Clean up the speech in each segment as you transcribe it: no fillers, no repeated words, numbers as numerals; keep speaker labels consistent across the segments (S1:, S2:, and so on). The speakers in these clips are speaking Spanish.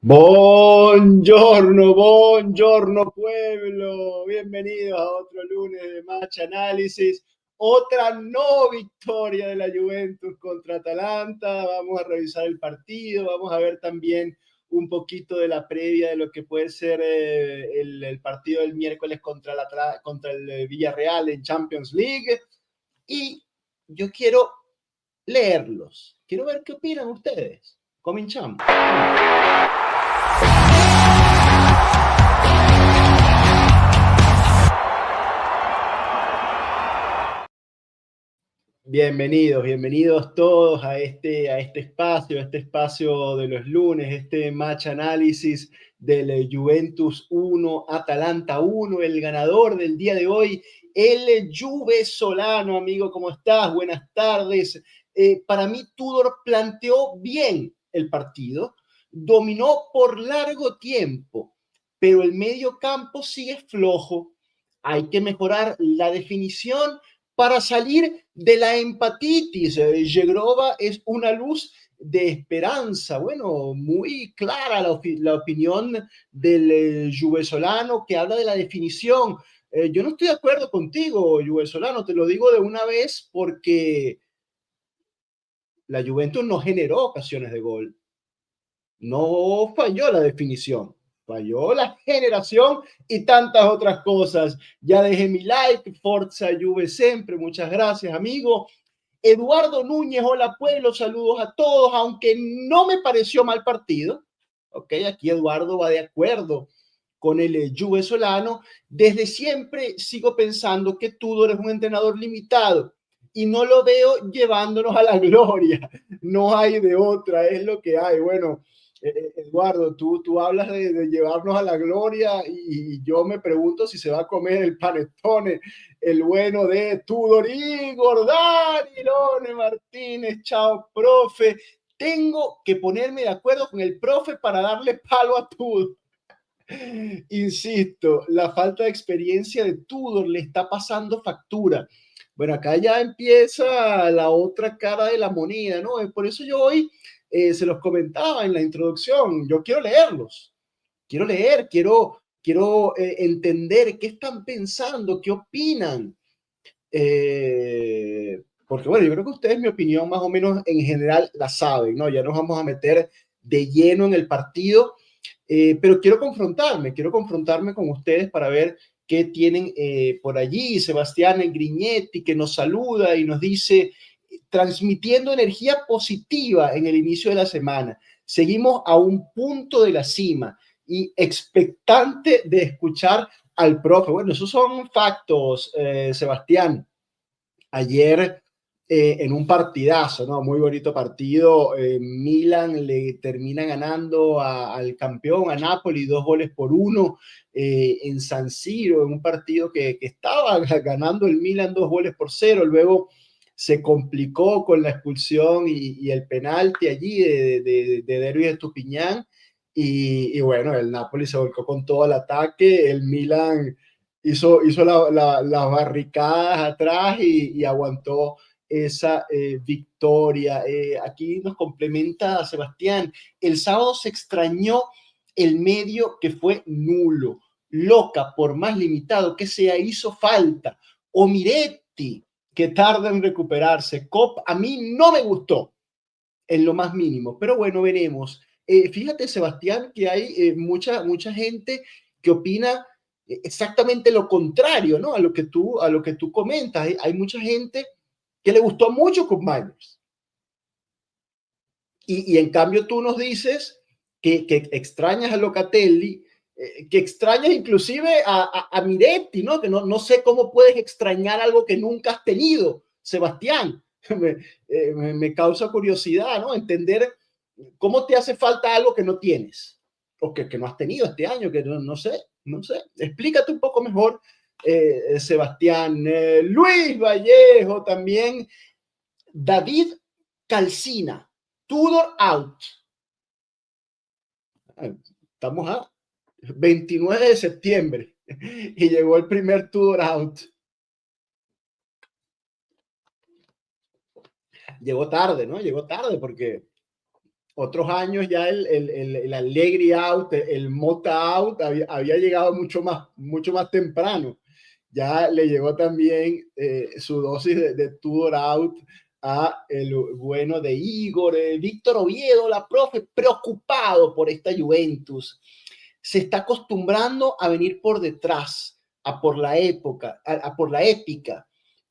S1: Buongiorno, buongiorno pueblo, bienvenidos a otro lunes de Match Análisis, otra no victoria de la Juventus contra Atalanta. Vamos a revisar el partido, vamos a ver también un poquito de la previa de lo que puede ser el partido del miércoles contra el Villarreal en Champions League. Y yo quiero leerlos, quiero ver qué opinan ustedes. Comenzamos. Bienvenidos todos a este espacio de los lunes, este match análisis del Juventus 1, Atalanta 1, el ganador del día de hoy, el Juve Solano. Amigo, ¿cómo estás? Buenas tardes. Para mí, Tudor planteó bien el partido, dominó por largo tiempo, pero el medio campo sigue flojo. Hay que mejorar la definición para salir de la empatitis. Yegrova es una luz de esperanza. Bueno, muy clara la opinión del Juvesolano, que habla de la definición. Yo no estoy de acuerdo contigo, Juvesolano, te lo digo de una vez, porque la Juventus no generó ocasiones de gol, no falló la definición, falló la generación y tantas otras cosas. Ya dejé mi like, Forza Juve siempre, muchas gracias, amigo. Eduardo Núñez, hola pueblo, saludos a todos, aunque no me pareció mal partido. Ok, aquí Eduardo va de acuerdo con el Juve Solano. Desde siempre sigo pensando que Tudor es un entrenador limitado y no lo veo llevándonos a la gloria. No hay de otra, es lo que hay. Bueno, Eduardo, tú hablas de llevarnos a la gloria y yo me pregunto si se va a comer el panettone, el bueno de Tudor, Igor, Dani, Lone Martínez, chao, profe. Tengo que ponerme de acuerdo con el profe para darle palo a Tudor. Insisto, la falta de experiencia de Tudor le está pasando factura. Bueno, acá ya empieza la otra cara de la moneda, ¿no? Por eso yo hoy se los comentaba en la introducción, yo quiero leerlos, quiero leer, quiero entender qué están pensando, qué opinan. Porque bueno, yo creo que ustedes mi opinión más o menos en general la saben, ¿no? Ya nos vamos a meter de lleno en el partido, pero quiero confrontarme con ustedes para ver qué tienen por allí. Sebastián Grignetti, que nos saluda y nos dice, transmitiendo energía positiva en el inicio de la semana. Seguimos a un punto de la cima y expectante de escuchar al profe. Bueno, esos son factos, Sebastián. Ayer en un partidazo, ¿no? Muy bonito partido. Milan le termina ganando al campeón, a Napoli, 2-1 en San Siro, en un partido que estaba ganando el Milan 2-0. Luego se complicó con la expulsión y el penalti allí de Dervis Estupiñán. Y bueno, el Napoli se volcó con todo el ataque. El Milan hizo las barricadas atrás y aguantó esa victoria. Aquí nos complementa Sebastián. El sábado se extrañó el medio que fue nulo. Loca, por más limitado que sea, hizo falta. O Miretti, que tarda en recuperarse. Cop, a mí no me gustó en lo más mínimo, pero bueno, veremos. Fíjate, Sebastián, que hay mucha gente que opina exactamente lo contrario, ¿no? A lo que tú comentas. Hay mucha gente que le gustó mucho con Miners. Y en cambio tú nos dices que extrañas a Locatelli, que extrañas inclusive a Miretti, ¿no? Que no sé cómo puedes extrañar algo que nunca has tenido, Sebastián. Me causa curiosidad, ¿no? Entender cómo te hace falta algo que no tienes o que no has tenido este año, que no sé. Explícate un poco mejor, Sebastián. Luis Vallejo también. David Calcina. Tudor out. Estamos a 29 de septiembre y llegó el primer Tudor out. Llegó tarde, ¿no? Llegó tarde porque otros años ya el Allegri out, el Mota out había llegado mucho más temprano. Ya le llegó también su dosis de Tudor out a el bueno de Igor, Víctor Oviedo, la profe, preocupado por esta Juventus. Se está acostumbrando a venir por detrás, a por la época, a por la épica,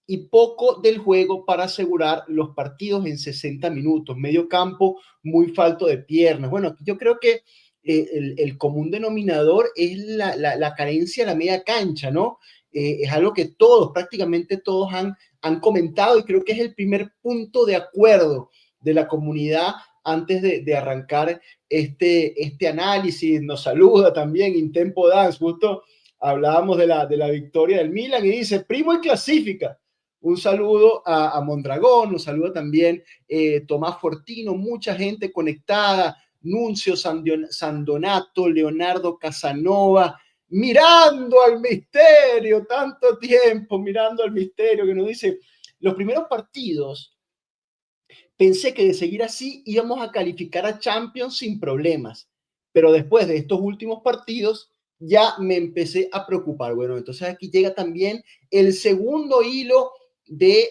S1: y poco del juego para asegurar los partidos en 60 minutos. Medio campo muy falto de piernas. Bueno, yo creo que el común denominador es la carencia de la media cancha, ¿no? Es algo que prácticamente todos han comentado, y creo que es el primer punto de acuerdo de la comunidad antes de arrancar este análisis. Nos saluda también Intempo Dance, justo hablábamos de la victoria del Milan, y dice, primo y clasifica. Un saludo a Mondragón, un saludo también Tomás Fortino, mucha gente conectada, Nuncio Sandonato, Leonardo Casanova, mirando al misterio, tanto tiempo mirando al misterio, que nos dice, los primeros partidos pensé que de seguir así íbamos a calificar a Champions sin problemas, pero después de estos últimos partidos ya me empecé a preocupar. Bueno, entonces aquí llega también el segundo hilo de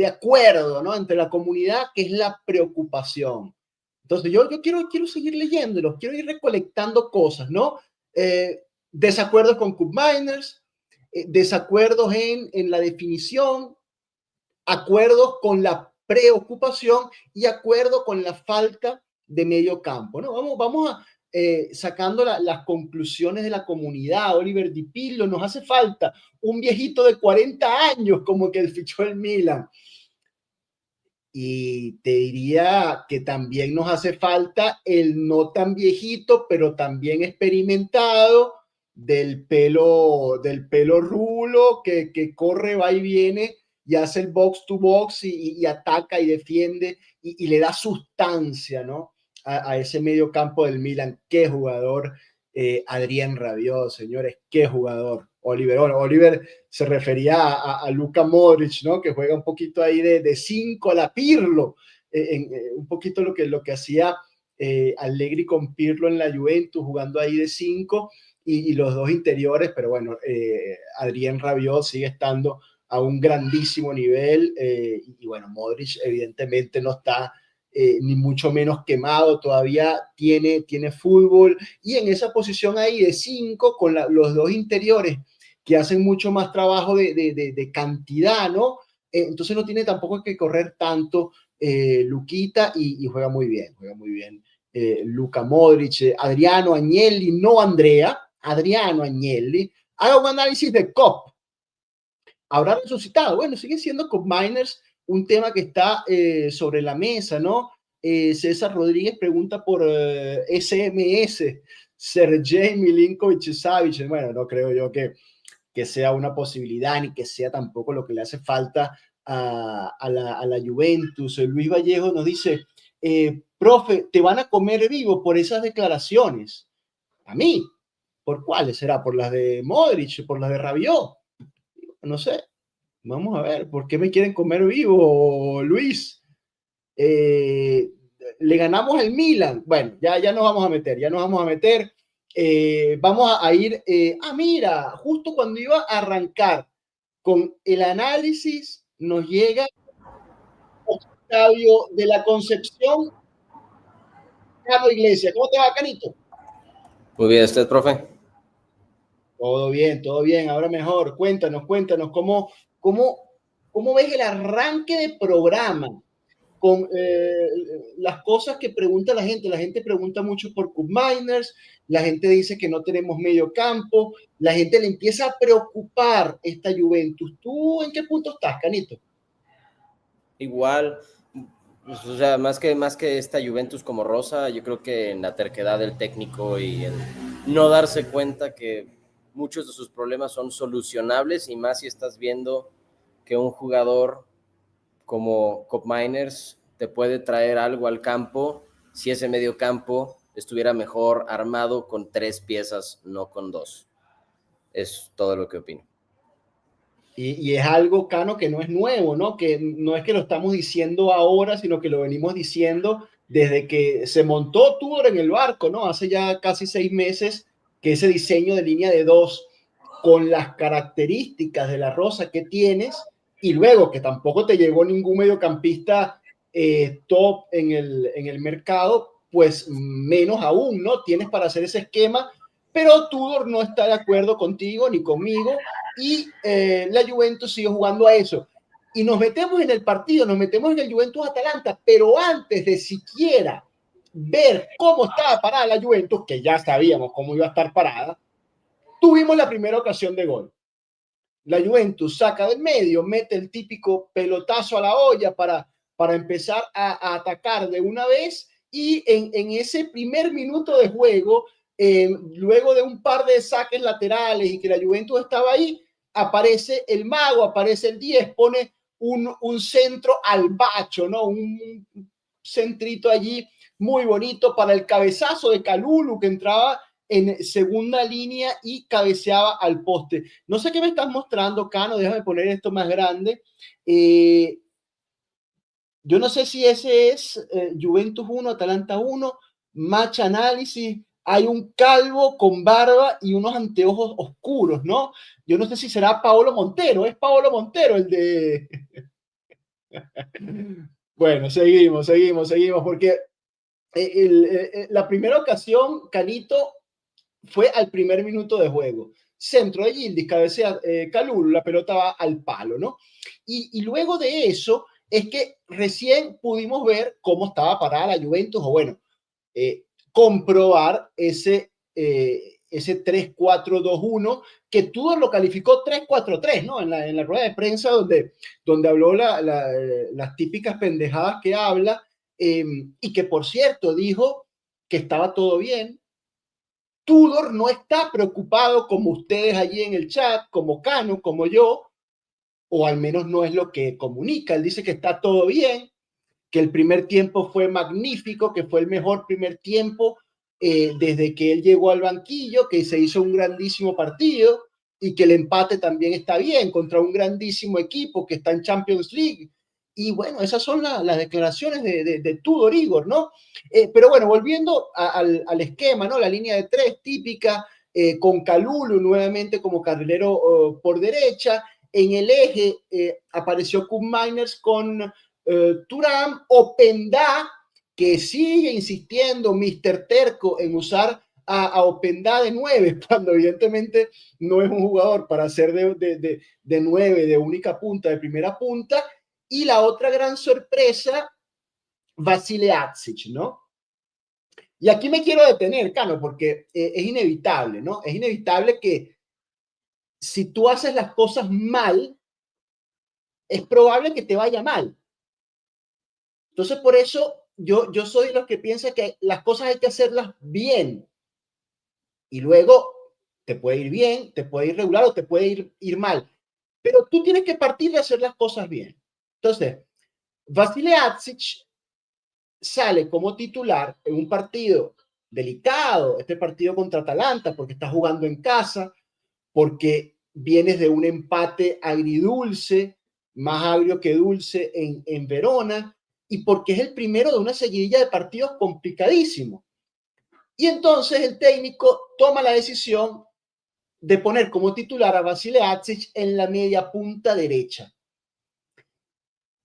S1: acuerdo, ¿no?, entre la comunidad, que es la preocupación. Entonces yo quiero seguir leyéndolos, quiero ir recolectando cosas, ¿no? Desacuerdos con Cup Miners, desacuerdos en la definición, acuerdos con la preocupación y acuerdo con la falta de medio campo, ¿no? Vamos sacando las conclusiones de la comunidad. Oliver Di Pillo, nos hace falta un viejito de 40 años como que fichó el Milan. Y te diría que también nos hace falta el no tan viejito, pero también experimentado, del pelo rulo, que corre, va y viene, y hace el box to box, y ataca y defiende, y le da sustancia, ¿no?, a ese medio campo del Milan. Qué jugador, Adrián Rabiot, señores, qué jugador. Oliver se refería a Luka Modric, ¿no?, que juega un poquito ahí de 5 a la Pirlo, un poquito lo que hacía Allegri con Pirlo en la Juventus, jugando ahí de 5, y los dos interiores. Pero bueno, Adrián Rabiot sigue estando a un grandísimo nivel, y bueno, Modric evidentemente no está ni mucho menos quemado, todavía tiene fútbol, y en esa posición ahí de 5, con los dos interiores que hacen mucho más trabajo de cantidad, ¿no? Entonces no tiene tampoco que correr tanto Luquita, y juega muy bien Luka Modric. Adriano Agnelli, no Andrea, Adriano Agnelli, haga un análisis de COP. ¿Habrá resucitado? Bueno, sigue siendo Cup Miners un tema que está sobre la mesa, ¿no? César Rodríguez pregunta por SMS, Sergej Milinkovic-Savic. Bueno, no creo yo que sea una posibilidad, ni que sea tampoco lo que le hace falta a la Juventus. Luis Vallejo nos dice, profe, te van a comer vivo por esas declaraciones. ¿A mí? ¿Por cuáles será? ¿Por las de Modric? ¿Por las de Rabiot? No sé. Vamos a ver, ¿por qué me quieren comer vivo, Luis? Le ganamos al Milan. Bueno, ya nos vamos a meter, vamos a ir, mira, justo cuando iba a arrancar con el análisis, nos llega Octavio de la Concepción, Carlos Iglesias. ¿Cómo te va, Canito?
S2: Muy bien, ¿usted, profe?
S1: Todo bien, ahora mejor. Cuéntanos, ¿cómo ves el arranque de programa? Con las cosas que pregunta la gente. La gente pregunta mucho por Cup Miners, la gente dice que no tenemos medio campo, la gente le empieza a preocupar esta Juventus. ¿Tú en qué punto estás, Canito?
S2: Igual, pues, o sea, más que esta Juventus como rosa, yo creo que en la terquedad del técnico y el no darse cuenta que muchos de sus problemas son solucionables, y más si estás viendo que un jugador como Cup Miners te puede traer algo al campo si ese medio campo estuviera mejor armado con 3 piezas, no con 2. Es todo lo que opino.
S1: Y es algo, Cano, que no es nuevo, ¿no? Que no es que lo estamos diciendo ahora, sino que lo venimos diciendo desde que se montó Tudor en el barco, ¿no? Hace ya casi 6 meses que ese diseño de línea de dos con las características de la Rosa que tienes y luego que tampoco te llegó ningún mediocampista top en el mercado, pues menos aún, ¿no? Tienes para hacer ese esquema, pero Tudor no está de acuerdo contigo ni conmigo y la Juventus sigue jugando a eso. Y nos metemos en el partido, nos metemos en el Juventus-Atalanta, pero antes de siquiera ver cómo estaba parada la Juventus, que ya sabíamos cómo iba a estar parada, tuvimos la primera ocasión de gol. La Juventus saca del medio, mete el típico pelotazo a la olla para empezar a atacar de una vez y en ese primer minuto de juego, luego de un par de saques laterales y que la Juventus estaba ahí, aparece el mago, aparece el 10, pone un centro al bacho, ¿no? Un centrito allí muy bonito para el cabezazo de Kalulu que entraba en segunda línea y cabeceaba al poste. No sé qué me estás mostrando, Cano, déjame poner esto más grande. Yo no sé si ese es Juventus 1, Atalanta 1, match análisis. Hay un calvo con barba y unos anteojos oscuros, ¿no? Yo no sé si será Paolo Montero, es Paolo Montero el de... Bueno, seguimos, porque la primera ocasión, Canito, fue al primer minuto de juego. Centro de Gildis, cabecea Kalulu, la pelota va al palo, ¿no? Y luego de eso es que recién pudimos ver cómo estaba parada la Juventus, o bueno, comprobar ese 3-4-2-1 que Tudor lo calificó 3-4-3, ¿no? En la rueda de prensa donde habló las típicas pendejadas que habla, y que por cierto dijo que estaba todo bien. Tudor no está preocupado como ustedes allí en el chat, como Cano, como yo, o al menos no es lo que comunica. Él dice que está todo bien, que el primer tiempo fue magnífico, que fue el mejor primer tiempo desde que él llegó al banquillo, que se hizo un grandísimo partido y que el empate también está bien contra un grandísimo equipo que está en Champions League. Y bueno, esas son las declaraciones de Tudor Igor, ¿no? Pero bueno, volviendo al esquema, ¿no? La línea de tres típica, con Kalulu nuevamente como carrilero por derecha. En el eje apareció Koen Miners con Thuram, Openda, que sigue insistiendo Mr. Terco en usar a Openda de 9, cuando evidentemente no es un jugador para ser de 9, de única punta, de primera punta. Y la otra gran sorpresa, Vasile Atsic, ¿no? Y aquí me quiero detener, Cano, porque es inevitable, ¿no? Es inevitable que si tú haces las cosas mal, es probable que te vaya mal. Entonces, por eso yo soy de los que piensa que las cosas hay que hacerlas bien. Y luego te puede ir bien, te puede ir regular o te puede ir mal. Pero tú tienes que partir de hacer las cosas bien. Entonces, Vasile Atsic sale como titular en un partido delicado, este partido contra Atalanta, porque está jugando en casa, porque vienes de un empate agridulce, más agrio que dulce en Verona, y porque es el primero de una seguidilla de partidos complicadísimo. Y entonces el técnico toma la decisión de poner como titular a Vasile Atsic en la media punta derecha.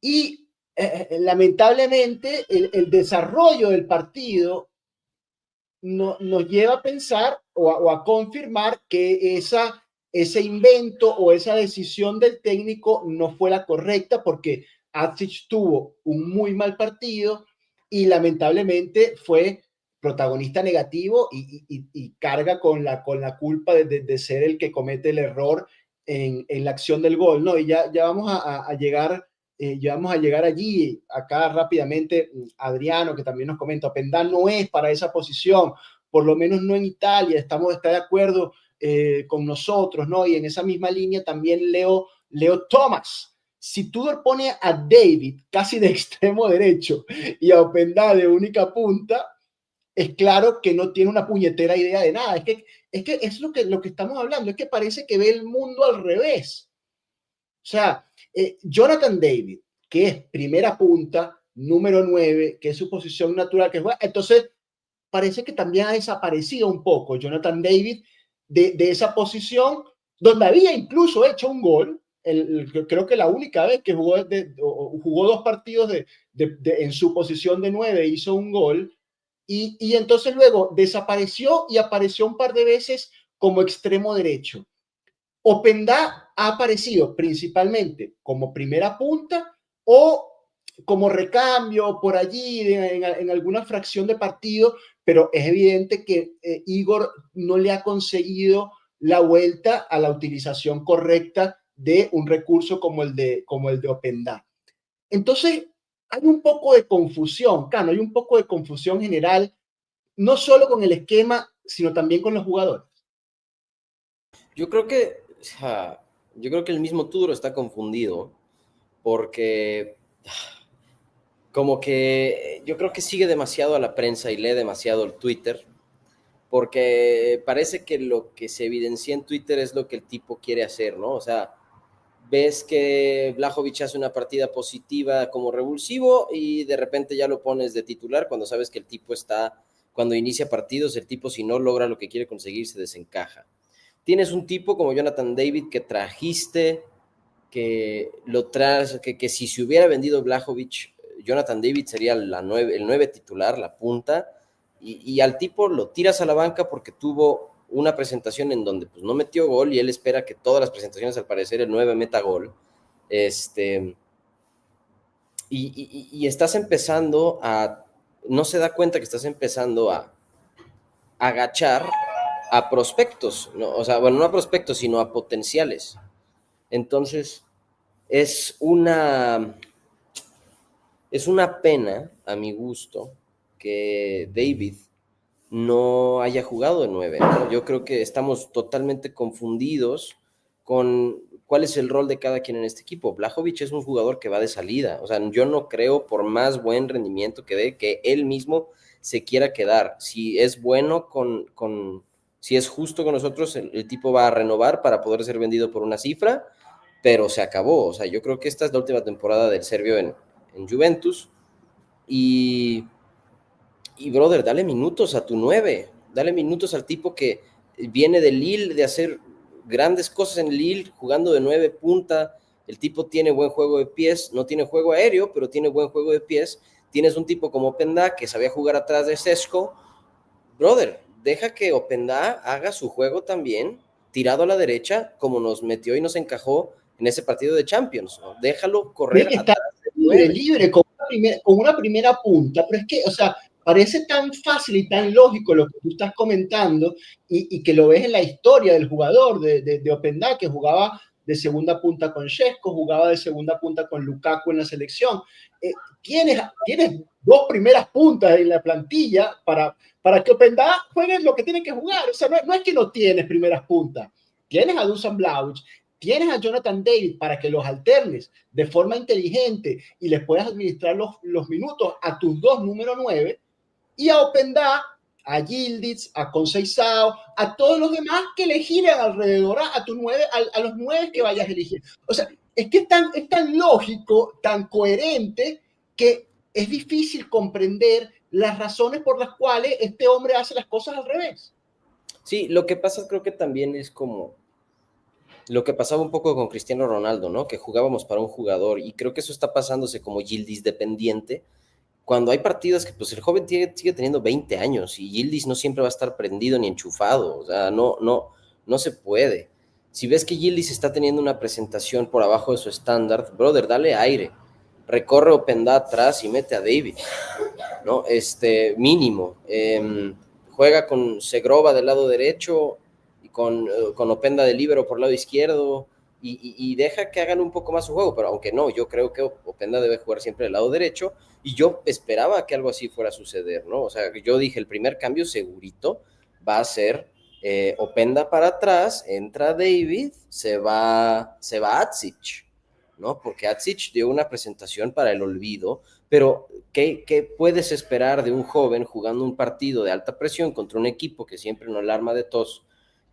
S1: Y lamentablemente el desarrollo del partido nos lleva a pensar o a confirmar que ese invento o esa decisión del técnico no fue la correcta, porque Atsic tuvo un muy mal partido y lamentablemente fue protagonista negativo y carga con la culpa de ser el que comete el error en la acción del gol, ¿no? Y ya vamos a llegar, ya vamos a llegar allí. Acá rápidamente Adriano, que también nos comenta, Openda no es para esa posición, por lo menos no en Italia, está de acuerdo con nosotros, ¿no? Y en esa misma línea también Leo Thomas. Si Tudor pone a David casi de extremo derecho y a Openda de única punta, es claro que no tiene una puñetera idea de nada. Es que es lo que estamos hablando, es que parece que ve el mundo al revés. sea, Jonathan David, que es primera punta, número 9, que es su posición natural, que juega, entonces parece que también ha desaparecido un poco Jonathan David de esa posición, donde había incluso hecho un gol. Creo que la única vez que jugó 2 partidos en su posición de 9, hizo un gol, y entonces luego desapareció y apareció un par de veces como extremo derecho. Openda ha aparecido principalmente como primera punta o como recambio por allí en alguna fracción de partido, pero es evidente que Igor no le ha conseguido la vuelta a la utilización correcta de un recurso como el de Openda. Entonces, hay un poco de confusión, Cano, hay un poco de confusión general, no solo con el esquema, sino también con los jugadores.
S2: Yo creo que, yo creo que el mismo Tudor está confundido porque como que yo creo que sigue demasiado a la prensa y lee demasiado el Twitter, porque parece que lo que se evidencia en Twitter es lo que el tipo quiere hacer, ¿no? O sea, ves que Vlahovic hace una partida positiva como revulsivo y de repente ya lo pones de titular cuando sabes que el tipo está, cuando inicia partidos, el tipo si no logra lo que quiere conseguir se desencaja. Tienes un tipo como Jonathan David que trajiste, que lo traes, que si se hubiera vendido Vlahovic, Jonathan David sería el 9 titular, la punta, y al tipo lo tiras a la banca porque tuvo una presentación en donde pues, no metió gol y él espera que todas las presentaciones, al parecer, el 9 meta gol. Y estás empezando a, no se da cuenta que estás empezando a agachar a prospectos, ¿no? O sea, bueno, no a prospectos, sino a potenciales. Entonces, es una pena, a mi gusto, que David no haya jugado de 9, ¿no? Yo creo que estamos totalmente confundidos con cuál es el rol de cada quien en este equipo. Vlahovic es un jugador que va de salida, o sea, yo no creo, por más buen rendimiento que dé, que él mismo se quiera quedar. Si es bueno si es justo con nosotros, el tipo va a renovar para poder ser vendido por una cifra, pero se acabó. O sea, yo creo que esta es la última temporada del serbio en Juventus y brother, dale minutos a tu 9, dale minutos al tipo que viene de Lille, de hacer grandes cosas en Lille, jugando de 9 punta, el tipo tiene buen juego de pies, no tiene juego aéreo, pero tiene buen juego de pies, tienes un tipo como Openda, que sabía jugar atrás de Sesco, brother, deja que Openda haga su juego también, tirado a la derecha, como nos metió y nos encajó en ese partido de Champions, ¿no? Déjalo correr
S1: Tiene que estar
S2: atrás de
S1: libre,
S2: 9.
S1: libre, con una primera punta, pero es que, o sea, parece tan fácil y tan lógico lo que tú estás comentando y que lo ves en la historia del jugador de Openda, que jugaba de segunda punta con Šeško, jugaba de segunda punta con Lukaku en la selección. Tienes 2 primeras puntas en la plantilla para que Openda juegue lo que tiene que jugar. O sea, no es que no tienes primeras puntas. Tienes a Dusan Vlahovic, tienes a Jonathan David para que los alternes de forma inteligente y les puedas administrar los minutos a tus 2 número 9 y a Openda, a Yildiz, a Conceição, a todos los demás que le giren alrededor a tu 9, a los 9 que vayas a elegir. O sea, es que es tan lógico, tan coherente, que es difícil comprender las razones por las cuales este hombre hace las cosas al revés.
S2: Sí, lo que pasa creo que también es como lo que pasaba un poco con Cristiano Ronaldo, ¿no? Que jugábamos para un jugador y creo que eso está pasándose como Yildiz dependiente. Cuando hay partidos que pues el joven sigue teniendo 20 años y Yildiz no siempre va a estar prendido ni enchufado, o sea, no se puede. Si ves que Yildiz está teniendo una presentación por abajo de su estándar, brother, dale aire, recorre Openda atrás y mete a David, ¿no? Mínimo. Juega con Segrova del lado derecho y con Openda de líbero por el lado izquierdo y deja que hagan un poco más su juego, pero aunque no, yo creo que Openda debe jugar siempre del lado derecho y yo esperaba que algo así fuera a suceder, ¿no? O sea, yo dije, el primer cambio segurito va a ser Openda para atrás, entra David, se va Atsic, ¿no? Porque Atsic dio una presentación para el olvido, pero ¿qué puedes esperar de un joven jugando un partido de alta presión contra un equipo que siempre nos alarma de tos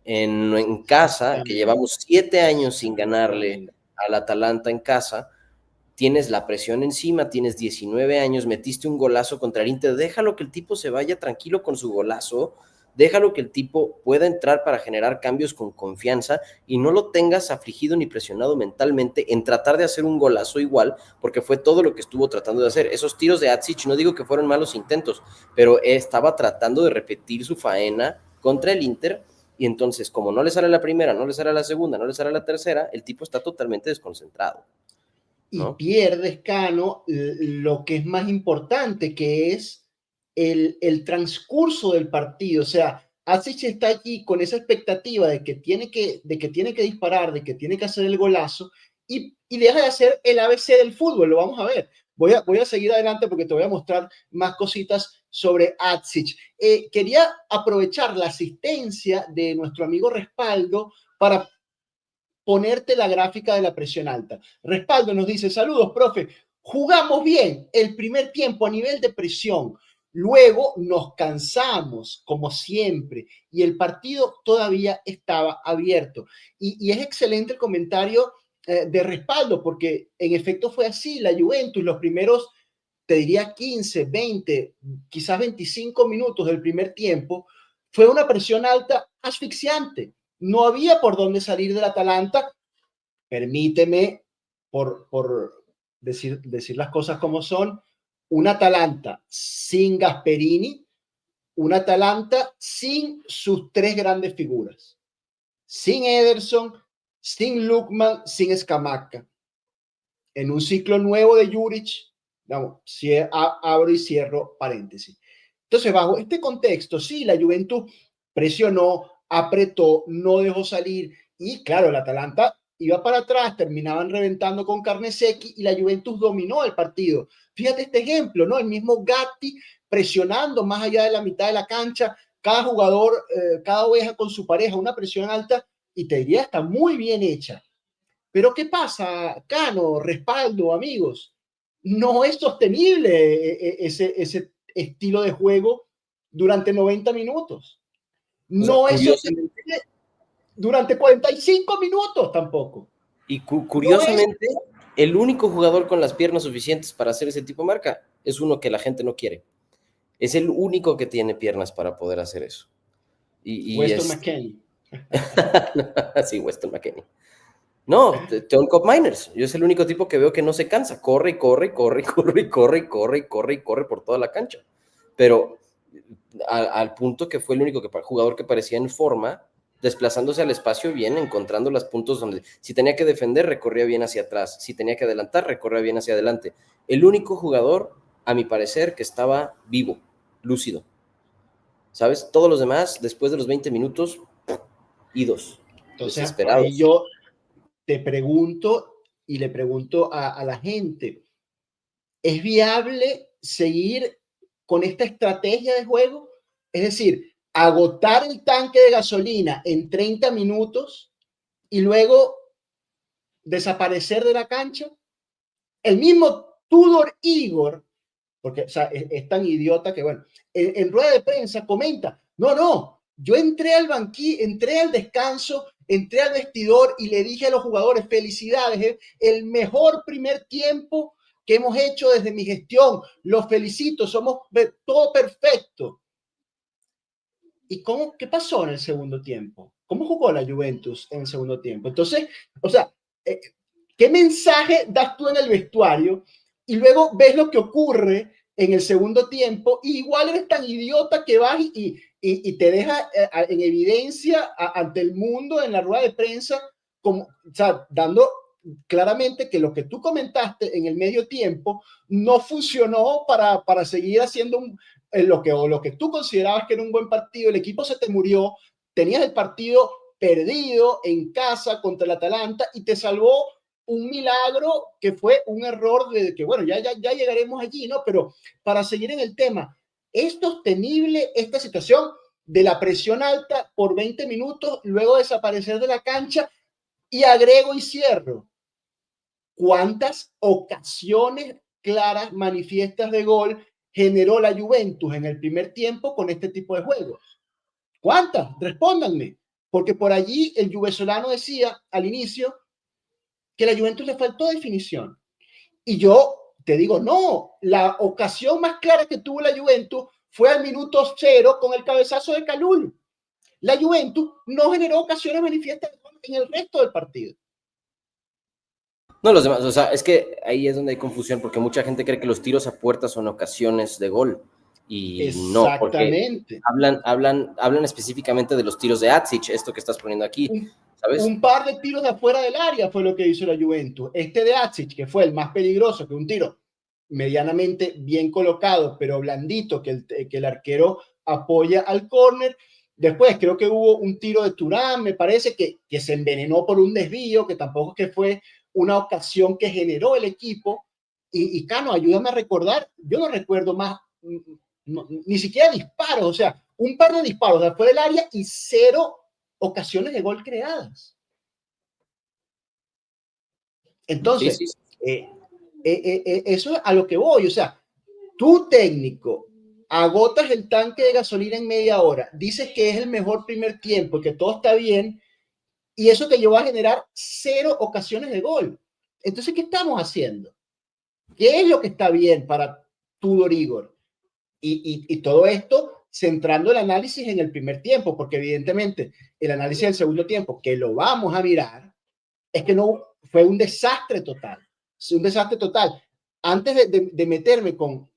S2: en casa, que llevamos 7 años sin ganarle al Atalanta en casa, tienes la presión encima, tienes 19 años, metiste un golazo contra el Inter, déjalo que el tipo se vaya tranquilo con su golazo, déjalo que el tipo pueda entrar para generar cambios con confianza y no lo tengas afligido ni presionado mentalmente en tratar de hacer un golazo igual, porque fue todo lo que estuvo tratando de hacer. Esos tiros de Atsic, no digo que fueron malos intentos, pero estaba tratando de repetir su faena contra el Inter y entonces como no le sale la primera, no le sale la segunda, no le sale la tercera, el tipo está totalmente desconcentrado.
S1: Y
S2: ¿No?
S1: pierdes, Cano, lo que es más importante, que es el transcurso del partido. O sea, Asic está aquí con esa expectativa de que tiene que disparar, de que tiene que hacer el golazo y deja de hacer el ABC del fútbol. Lo vamos a ver. Voy a seguir adelante porque te voy a mostrar más cositas sobre Atsic. Quería aprovechar la asistencia de nuestro amigo Respaldo para ponerte la gráfica de la presión alta. Respaldo nos dice, saludos, profe, jugamos bien el primer tiempo a nivel de presión, luego nos cansamos, como siempre, y el partido todavía estaba abierto. Y es excelente el comentario de Respaldo, porque en efecto fue así, la Juventus, los primeros, te diría 15, 20, quizás 25 minutos del primer tiempo, fue una presión alta asfixiante. No había por dónde salir del Atalanta. Permíteme, por decir las cosas como son, un Atalanta sin Gasperini, un Atalanta sin sus tres grandes figuras, sin Ederson, sin Lukman, sin Scamacca. En un ciclo nuevo de Juric, vamos, abro y cierro paréntesis. Entonces, bajo este contexto, sí, la Juventus presionó, apretó, no dejó salir y claro, el Atalanta iba para atrás, terminaban reventando con Carnesecchi y la Juventus dominó el partido. Fíjate este ejemplo, ¿no? El mismo Gatti presionando más allá de la mitad de la cancha, cada jugador, cada oveja con su pareja, una presión alta y te diría está muy bien hecha. Pero ¿qué pasa, Cano, Respaldo, amigos? No es sostenible ese estilo de juego durante 90 minutos.
S2: O sea,
S1: No es sostenible durante 45 minutos tampoco.
S2: Y
S1: No es.
S2: curiosamente, el único jugador con las piernas suficientes para hacer ese tipo de marca es uno que la gente no quiere. Es el único que tiene piernas para poder hacer eso. Y
S1: Weston
S2: es...
S1: McKennie.
S2: sí, Weston McKennie. No, Teon Cop Miners. Yo es el único tipo que veo que no se cansa. Corre y corre y corre y corre y corre y corre y corre y corre por toda la cancha. Pero al punto que fue el único jugador que parecía en forma, desplazándose al espacio bien, encontrando los puntos donde si tenía que defender, recorría bien hacia atrás. Si tenía que adelantar, recorría bien hacia adelante. El único jugador, a mi parecer, que estaba vivo, lúcido. ¿Sabes? Todos los demás, después de los 20 minutos, idos,
S1: Entonces, ahí
S2: desesperados.
S1: yo te pregunto y le pregunto a la gente, ¿es viable seguir con esta estrategia de juego? Es decir, agotar el tanque de gasolina en 30 minutos y luego desaparecer de la cancha. El mismo Tudor Igor, porque o sea, es tan idiota que, bueno, en rueda de prensa comenta, no, yo entré al banquillo, entré al descanso, entré al vestidor y le dije a los jugadores, felicidades, el mejor primer tiempo que hemos hecho desde mi gestión, los felicito, somos todo perfecto. ¿Y qué pasó en el segundo tiempo? ¿Cómo jugó la Juventus en el segundo tiempo? Entonces, o sea, ¿qué mensaje das tú en el vestuario? Y luego ves lo que ocurre en el segundo tiempo, y igual eres tan idiota que vas y te deja en evidencia ante el mundo en la rueda de prensa, como, o sea, dando claramente que lo que tú comentaste en el medio tiempo no funcionó para seguir haciendo lo que tú considerabas que era un buen partido, el equipo se te murió, tenías el partido perdido en casa contra el Atalanta y te salvó un milagro que fue un error de que, bueno, ya llegaremos allí, ¿no? Pero para seguir en el tema, ¿es sostenible esta situación de la presión alta por 20 minutos, luego desaparecer de la cancha? Y agrego y cierro, ¿cuántas ocasiones claras, manifiestas de gol generó la Juventus en el primer tiempo con este tipo de juegos? ¿Cuántas? Respóndanme. Porque por allí el juvensolano decía al inicio, que la Juventus le faltó definición. Y yo te digo, no, la ocasión más clara que tuvo la Juventus fue al minuto 0 con el cabezazo de Kalulu. La Juventus no generó ocasiones manifiestas en el resto del partido.
S2: No, los demás, o sea, es que ahí es donde hay confusión, porque mucha gente cree que los tiros a puerta son ocasiones de gol. Y no, porque hablan específicamente de los tiros de Atsic, esto que estás poniendo aquí, ¿sabes?
S1: Un par de tiros de afuera del área fue lo que hizo la Juventus. Este de Atsic, que fue el más peligroso, que un tiro medianamente bien colocado, pero blandito, que el arquero apoya al córner. Después creo que hubo un tiro de Turán, me parece que se envenenó por un desvío, que tampoco es que fue una ocasión que generó el equipo. Y Cano, ayúdame a recordar, yo no recuerdo más, ni siquiera disparos, o sea, un par de disparos de afuera del área y 0 ocasiones de gol creadas. Entonces, sí. Eso es a lo que voy, o sea, tú técnico, agotas el tanque de gasolina en media hora, dices que es el mejor primer tiempo, que todo está bien, y eso te llevó a generar 0 ocasiones de gol. Entonces, ¿qué estamos haciendo? ¿Qué es lo que está bien para Tudor Igor? Y todo esto centrando el análisis en el primer tiempo, porque evidentemente el análisis del segundo tiempo, que lo vamos a mirar, es que no fue un desastre total. Un desastre total. Antes de meterme con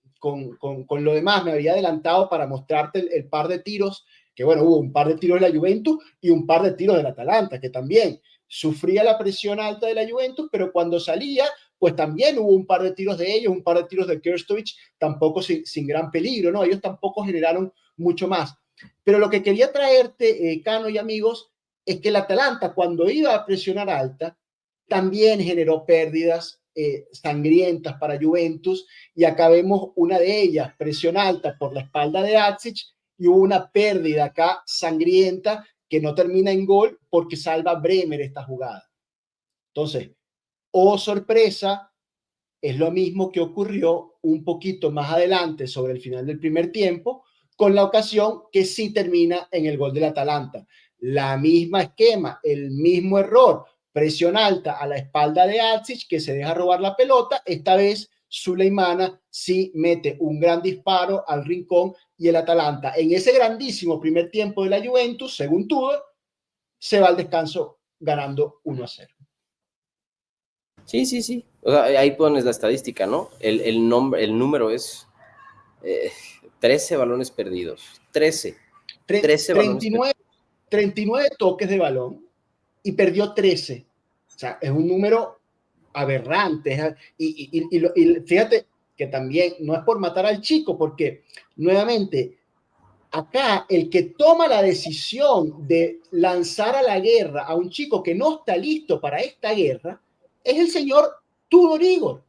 S1: lo demás, me había adelantado para mostrarte el par de tiros, que bueno, hubo un par de tiros de la Juventus y un par de tiros del Atalanta, que también sufría la presión alta de la Juventus, pero cuando salía, pues también hubo un par de tiros de ellos, un par de tiros de Krstovic, tampoco sin gran peligro, ¿no? Ellos tampoco generaron mucho más. Pero lo que quería traerte, Cano y amigos, es que el Atalanta, cuando iba a presionar alta, también generó pérdidas sangrientas para Juventus, y acá vemos una de ellas, presión alta por la espalda de Atsic, y hubo una pérdida acá sangrienta que no termina en gol porque salva Bremer esta jugada. Entonces, oh sorpresa, es lo mismo que ocurrió un poquito más adelante sobre el final del primer tiempo, con la ocasión que sí termina en el gol del Atalanta. La misma esquema, el mismo error, presión alta a la espalda de Atsic, que se deja robar la pelota. Esta vez Suleimana sí mete un gran disparo al rincón y el Atalanta, en ese grandísimo primer tiempo de la Juventus, según Tudor, se va al descanso ganando 1-0.
S2: Sí, sí, sí. O sea, ahí pones la estadística, ¿no? El número es 13 balones perdidos. 13. 13 balones perdidos.
S1: 39 toques de balón y perdió 13. O sea, es un número aberrante. Y fíjate que también no es por matar al chico, porque nuevamente acá el que toma la decisión de lanzar a la guerra a un chico que no está listo para esta guerra es el señor Tudor Igor.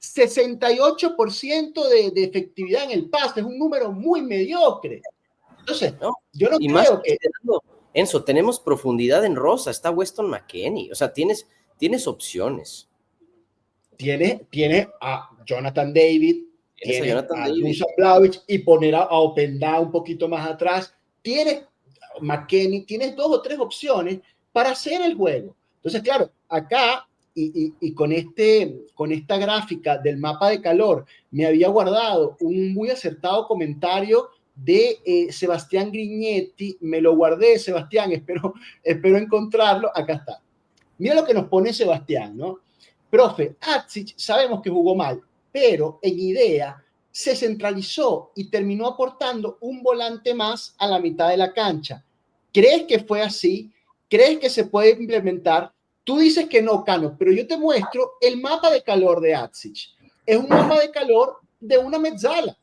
S1: 68% de efectividad en el pase, es un número muy mediocre. Entonces,
S2: no,
S1: yo no
S2: y
S1: creo
S2: más
S1: que...
S2: Enzo, tenemos profundidad en Rosa, está Weston McKennie, o sea, tienes opciones.
S1: Tiene a Jonathan David, tiene a Dusan Vlahovic, y poner a Openda un poquito más atrás. Tienes McKennie, tienes 2 o 3 opciones para hacer el juego. Entonces, claro, acá y con esta gráfica del mapa de calor, me había guardado un muy acertado comentario de Sebastián Grignetti. Me lo guardé, Sebastián, espero encontrarlo. Acá está. Mira lo que nos pone Sebastián, ¿no? Profe, Atsic sabemos que jugó mal, pero en idea se centralizó y terminó aportando un volante más a la mitad de la cancha. ¿Crees que fue así? ¿Crees que se puede implementar? Tú dices que no, Cano, pero yo te muestro el mapa de calor de Atsic. Es un mapa de calor de una mezzala.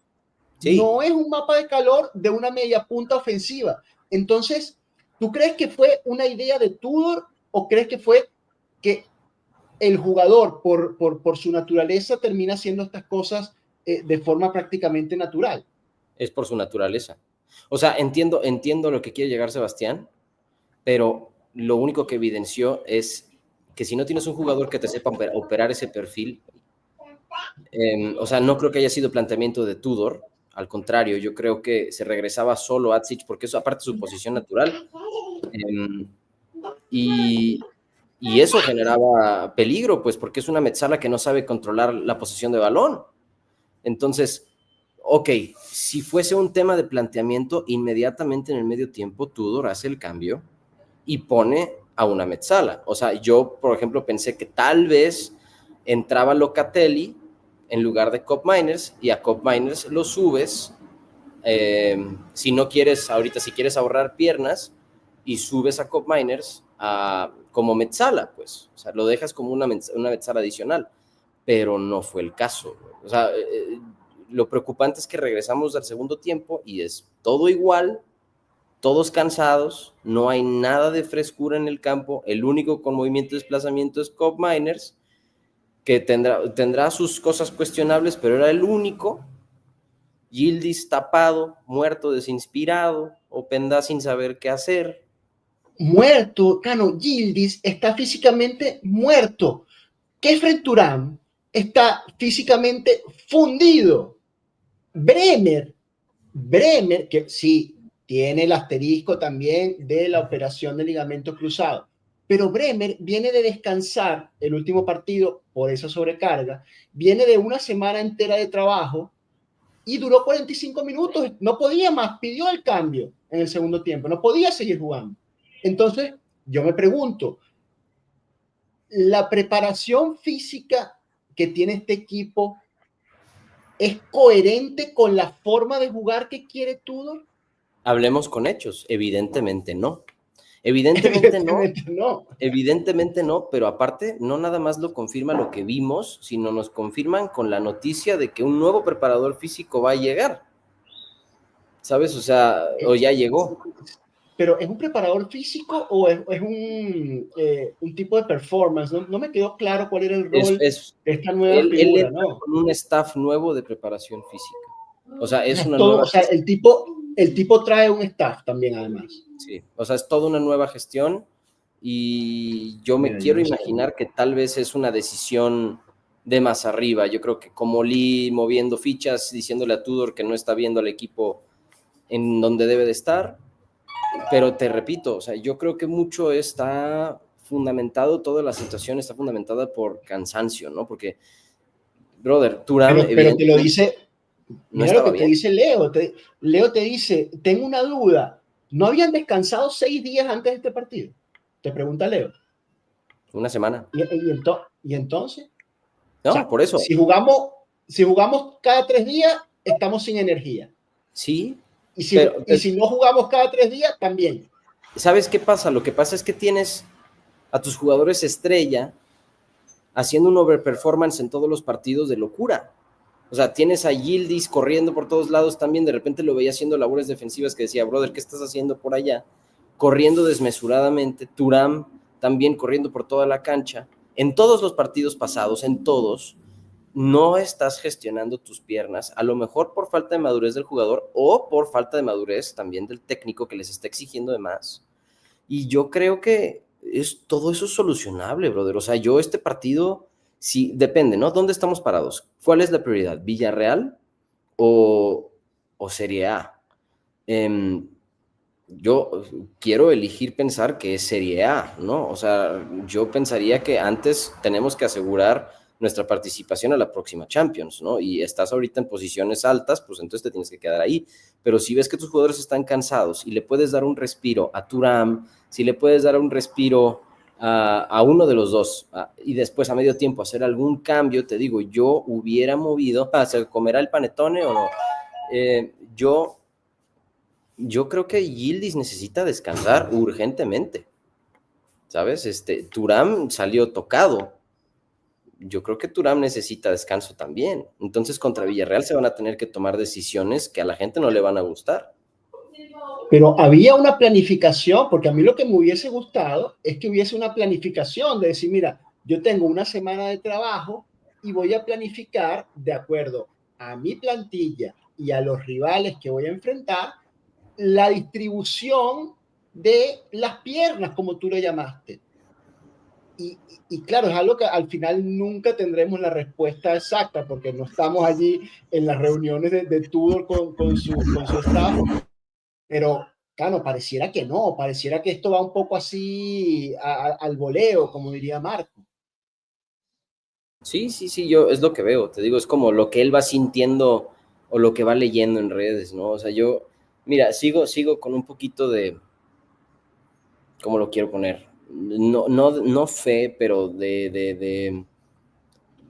S1: Sí. No es un mapa de calor de una media punta ofensiva. Entonces, ¿tú crees que fue una idea de Tudor o crees que fue que el jugador, por su naturaleza, termina haciendo estas cosas de forma prácticamente natural?
S2: Es por su naturaleza. O sea, entiendo lo que quiere llegar Sebastián, pero lo único que evidenció es que si no tienes un jugador que te sepa operar ese perfil, o sea, no creo que haya sido planteamiento de Tudor, al contrario, yo creo que se regresaba solo a Atsic, porque eso aparte es su posición natural. Y Y eso generaba peligro, pues, porque es una Mezzala que no sabe controlar la posesión de balón. Entonces, ok, si fuese un tema de planteamiento, inmediatamente en el medio tiempo Tudor hace el cambio y pone a una Mezzala. O sea, yo, por ejemplo, pensé que tal vez entraba Locatelli en lugar de Kopp Miners, y a Kopp Miners lo subes, si no quieres, ahorita si quieres ahorrar piernas, y subes a Kopp Miners como Mezzala, pues, o sea, lo dejas como una Mezzala adicional, pero no fue el caso. O sea, lo preocupante es que regresamos al segundo tiempo y es todo igual, todos cansados, no hay nada de frescura en el campo, el único con movimiento de desplazamiento es Kopp Miners, que tendrá sus cosas cuestionables, pero era el único. Yildiz tapado, muerto, desinspirado, Openda sin saber qué hacer.
S1: Muerto, Cano, Yildiz está físicamente muerto. Kefren Turam está físicamente fundido. Bremer, que sí tiene el asterisco también de la operación de ligamento cruzado, pero Bremer viene de descansar el último partido por esa sobrecarga, viene de una semana entera de trabajo y duró 45 minutos, no podía más, pidió el cambio en el segundo tiempo, no podía seguir jugando. Entonces, yo me pregunto, ¿la preparación física que tiene este equipo es coherente con la forma de jugar que quiere Tudor?
S2: Hablemos con hechos, evidentemente no. Evidentemente no,
S1: No.
S2: evidentemente no, pero aparte no nada más lo confirma lo que vimos, sino nos confirman con la noticia de que un nuevo preparador físico va a llegar. ¿Sabes? O sea, o ya llegó.
S1: Pero ¿es un preparador físico o es un tipo de performance? No me quedó claro cuál era el rol de esta nueva figura,
S2: entra
S1: ¿no?
S2: con un staff nuevo de preparación física. O sea, es una
S1: todo,
S2: nueva
S1: o sea,
S2: gestión.
S1: el tipo trae un staff también, además.
S2: Sí, o sea, es toda una nueva gestión y yo me quiero imaginar que tal vez es una decisión de más arriba. Yo creo que como Lee moviendo fichas, diciéndole a Tudor que no está viendo al equipo en donde debe de estar, pero te repito, o sea, yo creo que mucho está fundamentado, toda la situación está fundamentada por cansancio, ¿no? Porque, brother, Thuram
S1: Pero te lo
S2: evidentemente
S1: dice,
S2: no
S1: mira lo
S2: estaba
S1: que te
S2: bien.
S1: dice Leo. Leo te dice, tengo una duda, ¿no habían descansado 6 días antes de este partido? Te pregunta Leo.
S2: Una semana.
S1: ¿Y entonces?
S2: No,
S1: O sea,
S2: por eso.
S1: si jugamos cada 3 días, estamos sin energía.
S2: Sí,
S1: Y si,
S2: pero
S1: y si no jugamos cada 3 días, también.
S2: ¿sabes qué pasa? Lo que pasa es que tienes a tus jugadores estrella haciendo un overperformance en todos los partidos de locura. O sea, tienes a Yildiz corriendo por todos lados también, de repente lo veía haciendo labores defensivas que decía, brother, ¿qué estás haciendo por allá? Corriendo desmesuradamente, Thuram también corriendo por toda la cancha. En todos los partidos pasados, en todos, no estás gestionando tus piernas, a lo mejor por falta de madurez del jugador o por falta de madurez también del técnico que les está exigiendo de más. Y yo creo que todo eso es solucionable, brother. O sea, yo este partido, sí, depende, ¿no? ¿Dónde estamos parados? ¿Cuál es la prioridad? ¿Villarreal o Serie A? Yo quiero elegir pensar que es Serie A, ¿no? O sea, yo pensaría que antes tenemos que asegurar nuestra participación a la próxima Champions, ¿no? Y estás ahorita en posiciones altas, pues entonces te tienes que quedar ahí. Pero si ves que tus jugadores están cansados y le puedes dar un respiro a Thuram, si le puedes dar un respiro a uno de los dos y después a medio tiempo hacer algún cambio, te digo, yo hubiera movido, ¿se comerá el panetone o no? Yo creo que Yildiz necesita descansar urgentemente, ¿sabes? Thuram salió tocado. Yo creo que Thuram necesita descanso también. Entonces contra Villarreal se van a tener que tomar decisiones que a la gente no le van a gustar.
S1: Pero había una planificación, porque a mí lo que me hubiese gustado es que hubiese una planificación de decir, mira, yo tengo una semana de trabajo y voy a planificar de acuerdo a mi plantilla y a los rivales que voy a enfrentar la distribución de las piernas, como tú lo llamaste. Y claro, es algo que al final nunca tendremos la respuesta exacta, porque no estamos allí en las reuniones de Tudor con su staff, pero Claro, pareciera que no, pareciera que esto va un poco así al voleo, como diría Marco.
S2: Sí, sí, sí, yo es lo que veo, te digo, es como lo que él va sintiendo o lo que va leyendo en redes, ¿no? O sea, yo, mira, sigo con un poquito de, ¿cómo lo quiero poner? No fe, pero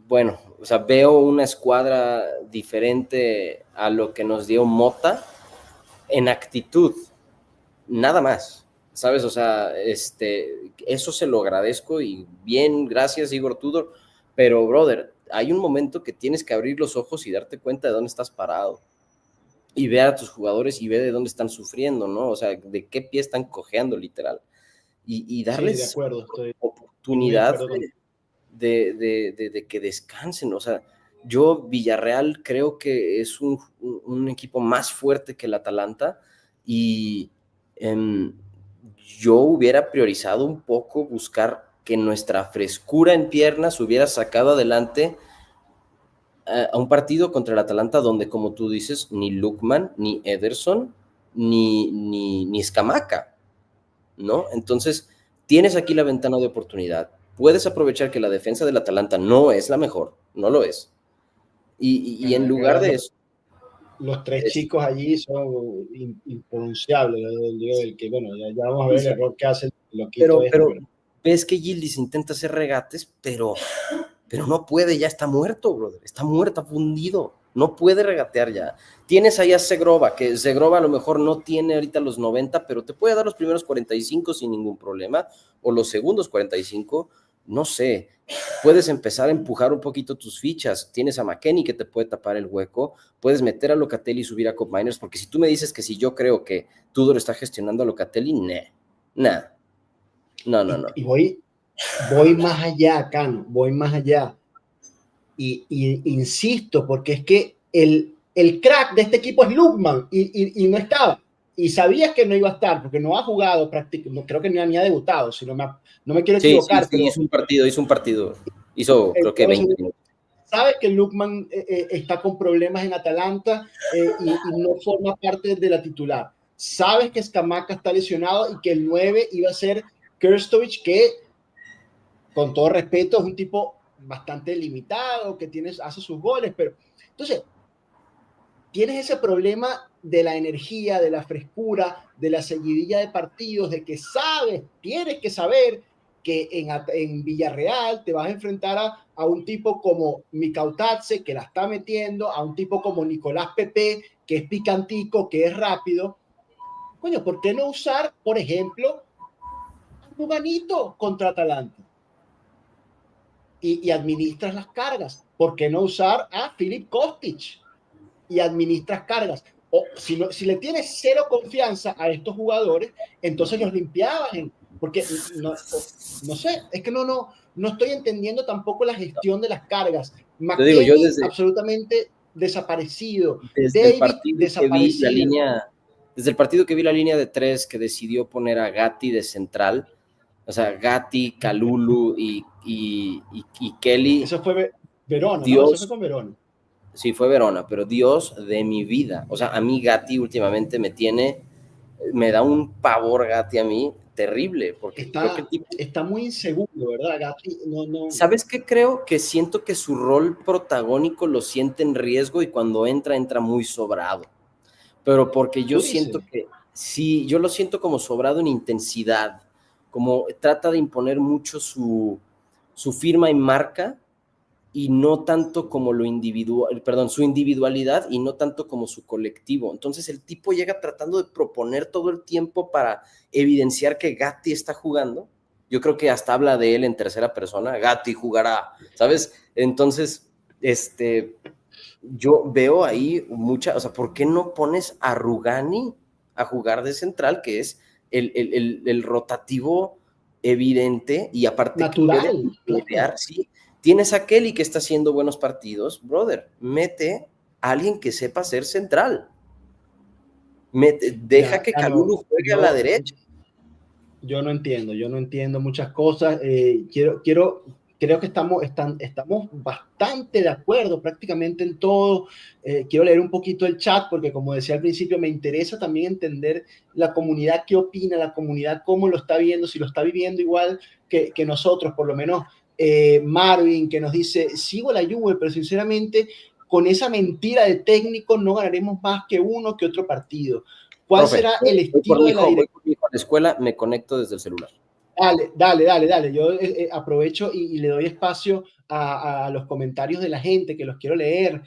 S2: bueno, o sea, veo una escuadra diferente a lo que nos dio Mota en actitud, nada más, ¿sabes? O sea, eso se lo agradezco y bien, gracias Igor Tudor, pero brother, hay un momento que tienes que abrir los ojos y darte cuenta de dónde estás parado y ver a tus jugadores y ver de dónde están sufriendo, ¿no? O sea, de qué pie están cojeando literal y
S1: Sí, de
S2: darles
S1: acuerdo, estoy muy de
S2: oportunidad
S1: acuerdo con.
S2: de que descansen, o sea, yo Villarreal creo que es un equipo más fuerte que el Atalanta y em, yo hubiera priorizado un poco buscar que nuestra frescura en piernas hubiera sacado adelante a un partido contra el Atalanta donde, como tú dices, ni Lukman, ni Ederson, ni Scamacca, ¿no? Entonces, tienes aquí la ventana de oportunidad. Puedes aprovechar que la defensa del Atalanta no es la mejor, no lo es. Y
S1: Bueno,
S2: en
S1: es que
S2: lugar de eso,
S1: los tres chicos allí son impronunciables. El que, bueno, ya vamos a ver el error que hace el loquito este,
S2: pero
S1: pero
S2: ves que Gildis intenta hacer regates, pero no puede, ya está muerto, brother. Está muerto, fundido. No puede regatear ya. Tienes ahí a Segrova, que Segrova a lo mejor no tiene ahorita los 90, pero te puede dar los primeros 45 sin ningún problema, o los segundos 45, no sé. Puedes empezar a empujar un poquito tus fichas. Tienes a McKennie que te puede tapar el hueco. Puedes meter a Locatelli y subir a Cop Miners, porque si tú me dices que si yo creo que Tudor está gestionando a Locatelli, nah. No.
S1: y voy más allá, Cano, voy más allá. Y insisto, porque es que el crack de este equipo es Lukman y no estaba. Y sabías que no iba a estar porque no ha jugado prácticamente, no, creo que ni ha debutado, si no me quiero
S2: Sí,
S1: equivocar, pero
S2: hizo un partido. Hizo, creo que
S1: entonces
S2: 20 minutos.
S1: sabes que Lukman está con problemas en Atalanta y no forma parte de la titular. Sabes que Scamacca está lesionado y que el 9 iba a ser Krstovic, que con todo respeto es un tipo bastante limitado, que hace sus goles, pero entonces tienes ese problema de la energía, de la frescura, de la seguidilla de partidos, de que tienes que saber que en Villarreal te vas a enfrentar a un tipo como Mikautatse, que la está metiendo, a un tipo como Nicolás Pepe, que es picantico, que es rápido. Coño, ¿por qué no usar, por ejemplo, a Rubanito contra Atalanta? Y administras las cargas. ¿Por qué no usar a Filip Kostic y administras cargas? O si le tienes cero confianza a estos jugadores, entonces los limpiabas. Porque no sé, es que no estoy entendiendo tampoco la gestión de las cargas.
S2: Te digo, yo
S1: McKennie absolutamente desaparecido.
S2: desde el
S1: David
S2: partido que vi la
S1: desaparecido.
S2: línea, desde el partido que vi la línea de tres que decidió poner a Gatti de central, o sea, Gatti, Kalulu y Kelly,
S1: Eso fue Verona, ¿no? Eso fue
S2: Dios,
S1: con Verona.
S2: sí fue Verona, pero Dios de mi vida. O sea, a mí Gatti últimamente me da un pavor Gatti a mí terrible, porque creo que el tipo.
S1: Está muy inseguro, ¿verdad? Gatti,
S2: ¿Sabes qué creo? Que siento que su rol protagónico lo siente en riesgo y cuando entra muy sobrado. Pero porque yo
S1: tú
S2: siento
S1: dices.
S2: que, sí, yo lo siento como sobrado en intensidad, como trata de imponer mucho su firma y marca y no tanto como lo individual, perdón, su individualidad y no tanto como su colectivo. Entonces el tipo llega tratando de proponer todo el tiempo para evidenciar que Gatti está jugando. Yo creo que hasta habla de él en tercera persona, Gatti jugará, ¿sabes? Entonces, yo veo ahí o sea, ¿por qué no pones a Rugani a jugar de central, que es el rotativo evidente y aparte que puede
S1: Natural, claro.
S2: pelear, sí? Tienes a Kelly que está haciendo buenos partidos, brother, mete a alguien que sepa ser central. Deja
S1: Mira,
S2: que
S1: Cano,
S2: Kalulu juegue a la derecha.
S1: yo no entiendo muchas cosiero creo que estamos bastante de acuerdo prácticamente en todo. Quiero leer un poquito el chat porque, como decía al principio, me interesa también entender la comunidad qué opina, la comunidad cómo lo está viendo, si lo está viviendo igual que nosotros, por lo menos Marvin, que nos dice, sigo la Juve, pero sinceramente con esa mentira de técnico no ganaremos más que uno que otro partido. ¿Cuál
S2: Profe,
S1: será el estilo de la
S2: voy
S1: dirección?
S2: por mi hijo a la escuela, me conecto desde el celular.
S1: Dale. Yo aprovecho y le doy espacio a los comentarios de la gente que los quiero leer.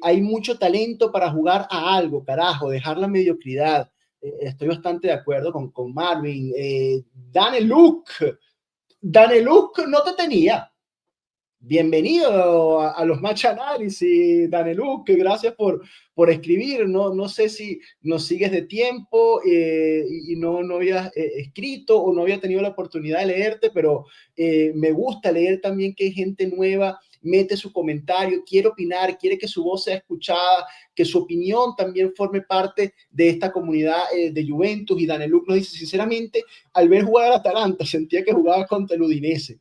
S1: Hay mucho talento para jugar a algo, carajo, dejar la mediocridad. Estoy bastante de acuerdo con Marvin. Dane Luke no te tenía. Bienvenido a los Match Análisis, Danelú, que gracias por escribir. No sé si nos sigues de tiempo y no habías escrito o no había tenido la oportunidad de leerte, pero me gusta leer también que hay gente nueva mete su comentario, quiere opinar, quiere que su voz sea escuchada, que su opinión también forme parte de esta comunidad de Juventus. Y Danelú nos dice, sinceramente, al ver jugar al Atalanta, sentía que jugaba contra el Udinese.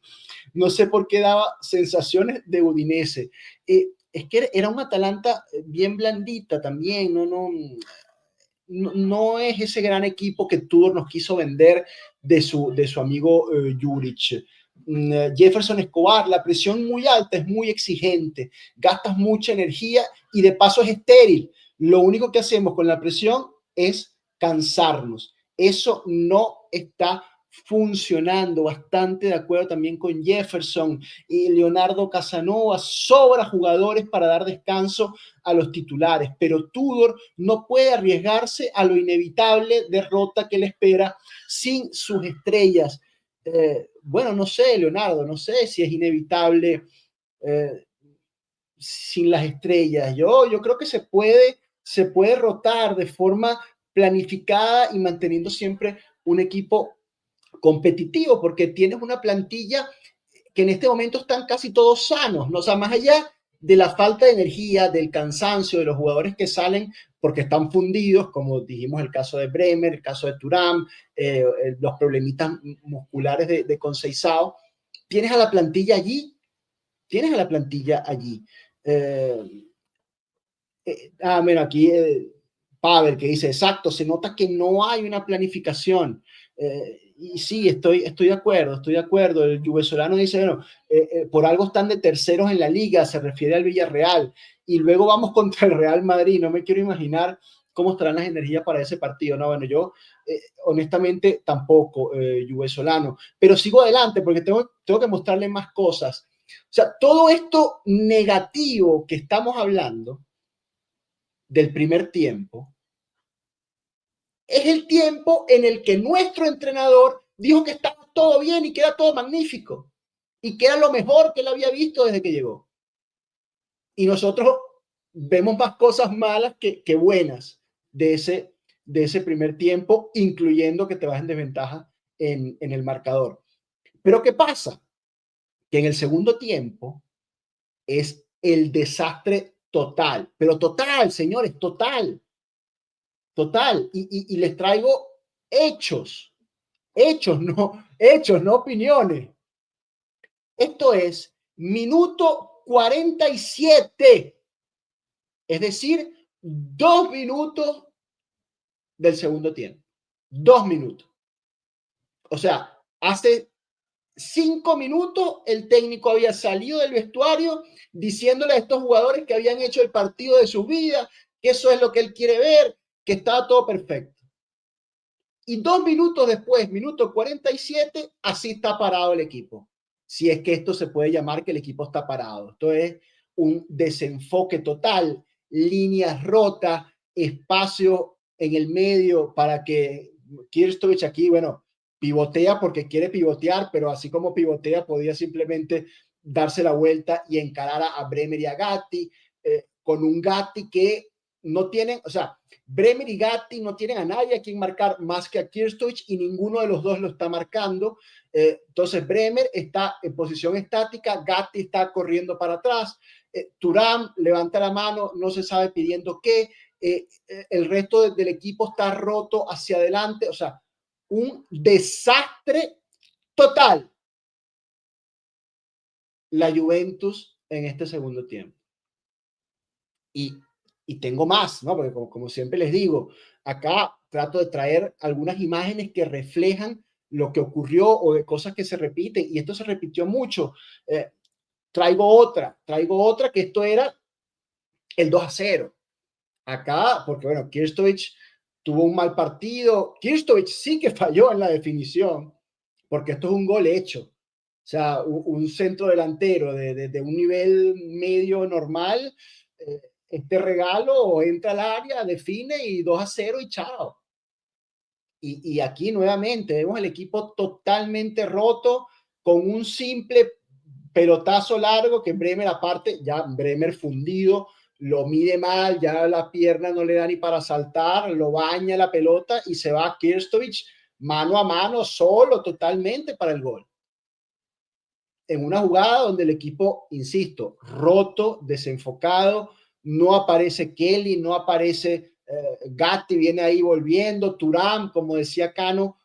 S1: No sé por qué daba sensaciones de Udinese. Es que era un Atalanta bien blandita también, no es ese gran equipo que Tudor nos quiso vender de su amigo Juric. Jefferson Escobar, la presión muy alta, es muy exigente, gastas mucha energía y de paso es estéril. Lo único que hacemos con la presión es cansarnos. Eso no está funcionando. Bastante de acuerdo también con Jefferson y Leonardo Casanova. Sobra jugadores para dar descanso a los titulares, pero Tudor no puede arriesgarse a lo inevitable derrota que le espera sin sus estrellas. Bueno, no sé, Leonardo, no sé si es inevitable sin las estrellas. Yo creo que se puede rotar de forma planificada y manteniendo siempre un equipo competitivo, porque tienes una plantilla que en este momento están casi todos sanos, ¿no? O sea, más allá de la falta de energía, del cansancio de los jugadores que salen porque están fundidos, como dijimos el caso de Bremer, el caso de Thuram, los problemitas musculares de Conceição, tienes a la plantilla allí, tienes a la plantilla allí. Bueno, aquí Pavel que dice, exacto, se nota que no hay una planificación. Y sí, estoy de acuerdo. El Juve dice, bueno, por algo están de terceros en la liga, se refiere al Villarreal, y luego vamos contra el Real Madrid. No me quiero imaginar cómo estarán las energías para ese partido. No, bueno, yo honestamente tampoco, Juve, pero sigo adelante porque tengo que mostrarle más cosas. O sea, todo esto negativo que estamos hablando del primer tiempo, es el tiempo en el que nuestro entrenador dijo que estaba todo bien y que era todo magnífico y que era lo mejor que él había visto desde que llegó. Y nosotros vemos más cosas malas que buenas de ese primer tiempo, incluyendo que te vas en desventaja en el marcador. Pero ¿qué pasa? Que en el segundo tiempo es el desastre total, pero total, señores, total. Y les traigo hechos, hechos, no opiniones. Esto es minuto 47, es decir, 2 minutos del segundo tiempo. 2 minutos. O sea, hace 5 minutos el técnico había salido del vestuario diciéndole a estos jugadores que habían hecho el partido de su vida, que eso es lo que él quiere ver, que estaba todo perfecto. Y 2 minutos después, minuto 47, así está parado el equipo. Si es que esto se puede llamar que el equipo está parado. Esto es un desenfoque total, líneas rotas, espacio en el medio para que Kirstovich aquí, bueno, pivotea porque quiere pivotear, pero así como pivotea, podía simplemente darse la vuelta y encarar a Bremer y a Gatti, con un Gatti que no tienen, o sea, Bremer y Gatti no tienen a nadie a quien marcar más que a Kirstovich y ninguno de los dos lo está marcando. Entonces Bremer está en posición estática, Gatti está corriendo para atrás, Thuram levanta la mano, no se sabe pidiendo qué, el resto del equipo está roto hacia adelante, o sea, un desastre total. la Juventus en este segundo tiempo. Y tengo más, ¿no? Porque como siempre les digo, acá trato de traer algunas imágenes que reflejan lo que ocurrió o de cosas que se repiten, y esto se repitió mucho. Traigo otra, que esto era el 2-0. Acá, porque bueno, Kirstovic tuvo un mal partido. Kirstovic sí que falló en la definición, porque esto es un gol hecho. O sea, un centro delantero de un nivel medio normal, este regalo entra al área, define y 2-0 y chao. Y aquí nuevamente vemos el equipo totalmente roto con un simple pelotazo largo que Bremer aparte, ya Bremer fundido, lo mide mal, ya la pierna no le da ni para saltar, lo baña la pelota y se va Kirstovic mano a mano, solo totalmente para el gol. En una jugada donde el equipo, insisto, roto, desenfocado, no aparece Kelly, no aparece Gatti, viene ahí volviendo, Thuram, como decía Cano,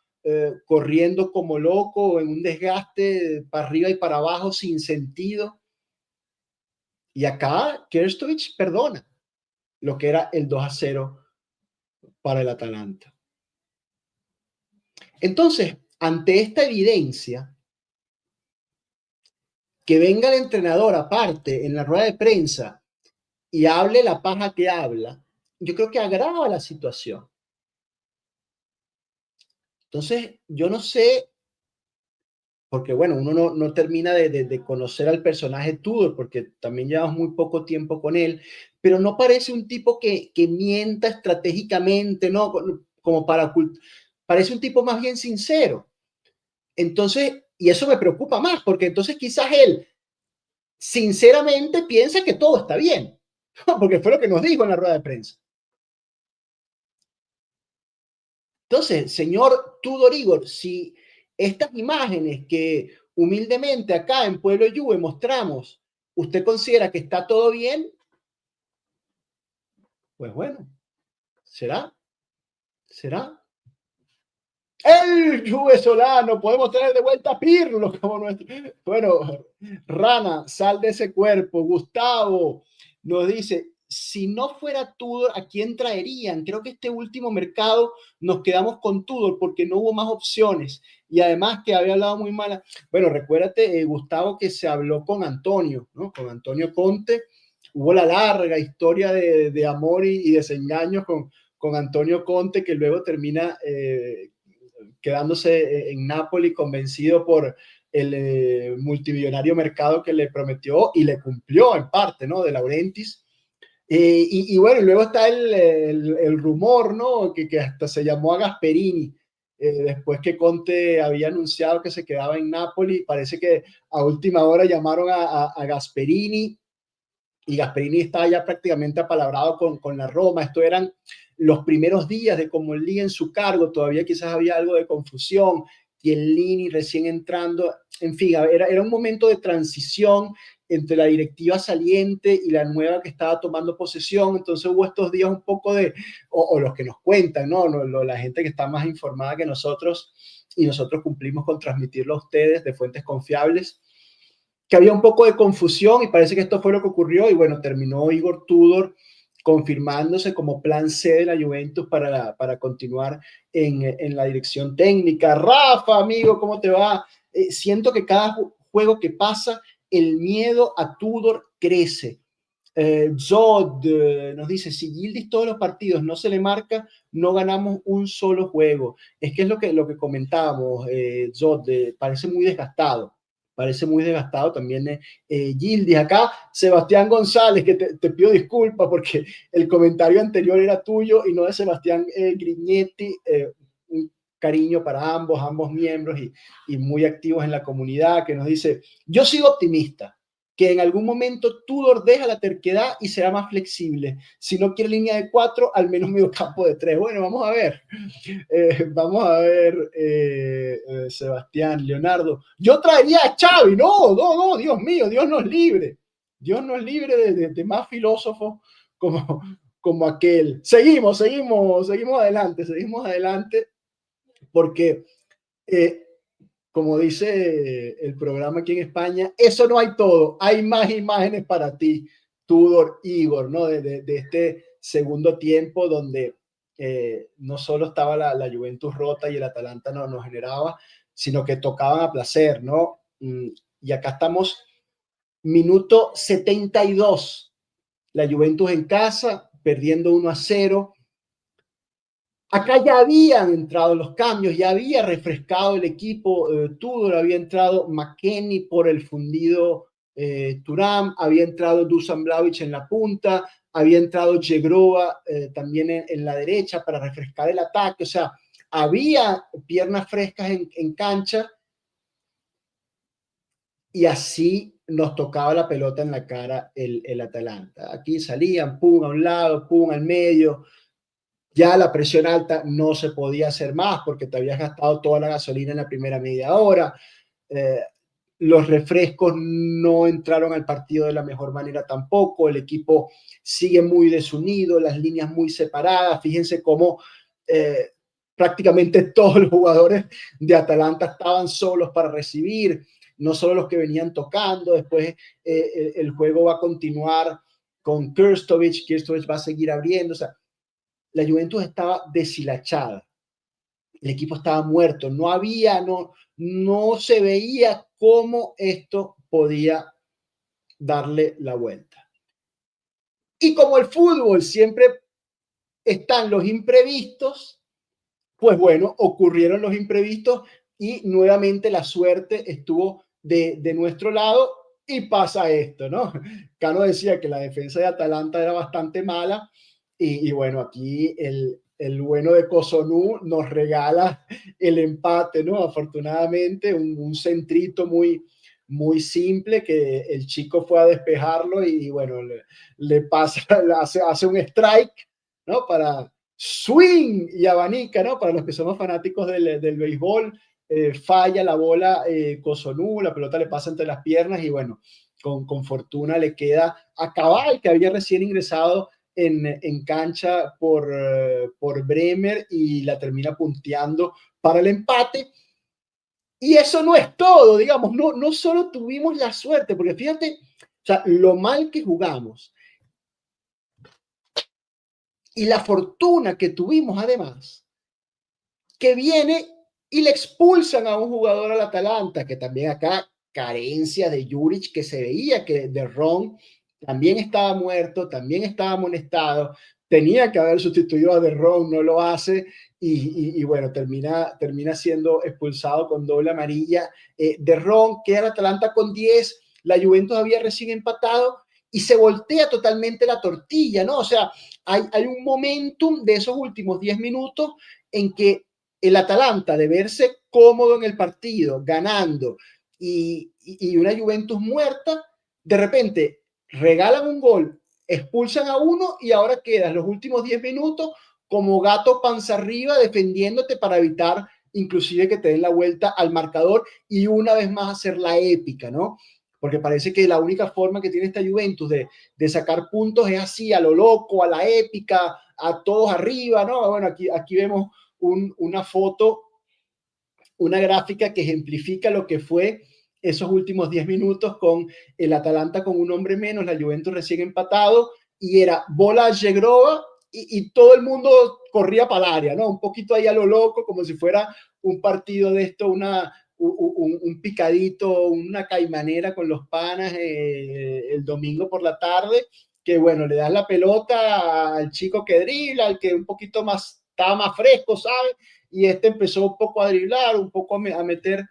S1: corriendo como loco en un desgaste para arriba y para abajo sin sentido. Y acá Kirstovic perdona lo que era el 2-0 para el Atalanta. Entonces, ante esta evidencia, que venga el entrenador aparte en la rueda de prensa y hable la paja que habla, yo creo que agrava la situación. Entonces, yo no sé, porque bueno, uno no termina de conocer al personaje Tudor, porque también llevamos muy poco tiempo con él, pero no parece un tipo que mienta estratégicamente, ¿no? Como parece un tipo más bien sincero. Entonces, y eso me preocupa más, porque entonces quizás él sinceramente piensa que todo está bien, porque fue lo que nos dijo en la rueda de prensa. Entonces, señor Tudor Igor, si estas imágenes que humildemente acá en Pueblo Juve mostramos, usted considera que está todo bien, pues bueno, será. El Juve Solano, podemos tener de vuelta a Pirlo como nuestro. Bueno, Rana, sal de ese cuerpo. Gustavo nos dice, si no fuera Tudor, ¿a quién traerían? Creo que este último mercado nos quedamos con Tudor porque no hubo más opciones. Y además que había hablado muy mala. Bueno, recuérdate, Gustavo, que se habló con Antonio, ¿no? Con Antonio Conte. Hubo la larga historia de amor y desengaños con Antonio Conte, que luego termina quedándose en Napoli convencido por el multimillonario mercado que le prometió y le cumplió en parte, ¿no? De Laurentiis. Y bueno, luego está el rumor, ¿no? Que hasta se llamó a Gasperini, después que Conte había anunciado que se quedaba en Napoli. Parece que a última hora llamaron a Gasperini y Gasperini estaba ya prácticamente apalabrado con la Roma. Esto eran los primeros días de Comolli en su cargo, todavía quizás había algo de confusión, Chiellini recién entrando, en fin, era un momento de transición entre la directiva saliente y la nueva que estaba tomando posesión. Entonces hubo estos días un poco o los que nos cuentan, ¿no? La gente que está más informada que nosotros, y nosotros cumplimos con transmitirlo a ustedes de fuentes confiables, que había un poco de confusión y parece que esto fue lo que ocurrió. Y bueno, terminó Igor Tudor confirmándose como plan C de la Juventus para continuar en la dirección técnica. Rafa, amigo, ¿cómo te va? Siento que cada juego que pasa, el miedo a Tudor crece. Zod nos dice, si Gildis todos los partidos no se le marca, no ganamos un solo juego. Es que es lo que comentábamos, Zod, parece muy desgastado. Parece muy desgastado también Gildis. Acá, Sebastián González, que te pido disculpas porque el comentario anterior era tuyo y no de Sebastián Grignetti. Un cariño para ambos miembros y muy activos en la comunidad, que nos dice, yo sigo optimista, que en algún momento Tudor deja la terquedad y será más flexible. Si no quiere línea de 4, al menos medio campo de 3. Bueno, vamos a ver. Sebastián, Leonardo. Yo traería a Xavi. No, Dios mío, Dios nos libre. Dios nos libre de más filósofos como aquel. Seguimos adelante, porque como dice el programa aquí en España, eso no hay todo, hay más imágenes para ti, Tudor, Igor, ¿no? De este segundo tiempo donde no solo estaba la Juventus rota y el Atalanta no generaba, sino que tocaban a placer, ¿no? Y acá estamos, minuto 72, la Juventus en casa, perdiendo 1-0. Acá ya habían entrado los cambios, ya había refrescado el equipo, Tudor, había entrado McKennie por el fundido Thuram, había entrado Dusan Vlahovic en la punta, había entrado Jegrova también en la derecha para refrescar el ataque, o sea, había piernas frescas en cancha y así nos tocaba la pelota en la cara el Atalanta. Aquí salían, pum a un lado, pum al medio. Ya la presión alta no se podía hacer más porque te habías gastado toda la gasolina en la primera media hora. Los refrescos no entraron al partido de la mejor manera tampoco. El equipo sigue muy desunido, las líneas muy separadas. Fíjense cómo prácticamente todos los jugadores de Atalanta estaban solos para recibir, no solo los que venían tocando. Después el juego va a continuar con Krstovic va a seguir abriendo. O sea, la Juventus estaba deshilachada, el equipo estaba muerto, no se veía cómo esto podía darle la vuelta. Y como el fútbol siempre están los imprevistos, pues bueno, ocurrieron los imprevistos y nuevamente la suerte estuvo de nuestro lado y pasa esto, ¿no? Cano decía que la defensa de Atalanta era bastante mala y bueno, aquí el bueno de Cossonú nos regala el empate, ¿no? Afortunadamente, un centrito muy simple que el chico fue a despejarlo y bueno, le pasa, hace un strike, ¿no? Para swing y abanica, ¿no? Para los que somos fanáticos del béisbol, falla la bola Cossonú, la pelota le pasa entre las piernas y bueno, con fortuna le queda a Cabal, que había recién ingresado en cancha por Bremer y la termina punteando para el empate. Y eso no es todo, digamos, no solo tuvimos la suerte, porque fíjate, o sea, lo mal que jugamos y la fortuna que tuvimos además, que viene y le expulsan a un jugador al Atalanta, que también acá carencia de Juric, que se veía que de Ron también estaba muerto, también estaba amonestado, tenía que haber sustituido a De Ron, no lo hace, y bueno, termina siendo expulsado con doble amarilla. De Ron queda el Atalanta con 10, la Juventus había recién empatado, y se voltea totalmente la tortilla, ¿no? O sea, hay un momentum de esos últimos 10 minutos en que el Atalanta, de verse cómodo en el partido, ganando, y una Juventus muerta, de repente regalan un gol, expulsan a uno y ahora quedas los últimos 10 minutos como gato panza arriba defendiéndote para evitar inclusive que te den la vuelta al marcador y una vez más hacer la épica, ¿no? Porque parece que la única forma que tiene esta Juventus de sacar puntos es así, a lo loco, a la épica, a todos arriba, ¿no? Bueno, aquí vemos una foto, una gráfica que ejemplifica lo que fue esos últimos 10 minutos con el Atalanta con un hombre menos, la Juventus recién empatado, y era bola a Jegrova y todo el mundo corría para el área, ¿no? Un poquito ahí a lo loco, como si fuera un partido de esto, un picadito, una caimanera con los panas el domingo por la tarde, que bueno, le das la pelota al chico que dribla, al que un poquito más, estaba más fresco, ¿sabes? Y este empezó un poco a driblar, un poco a meter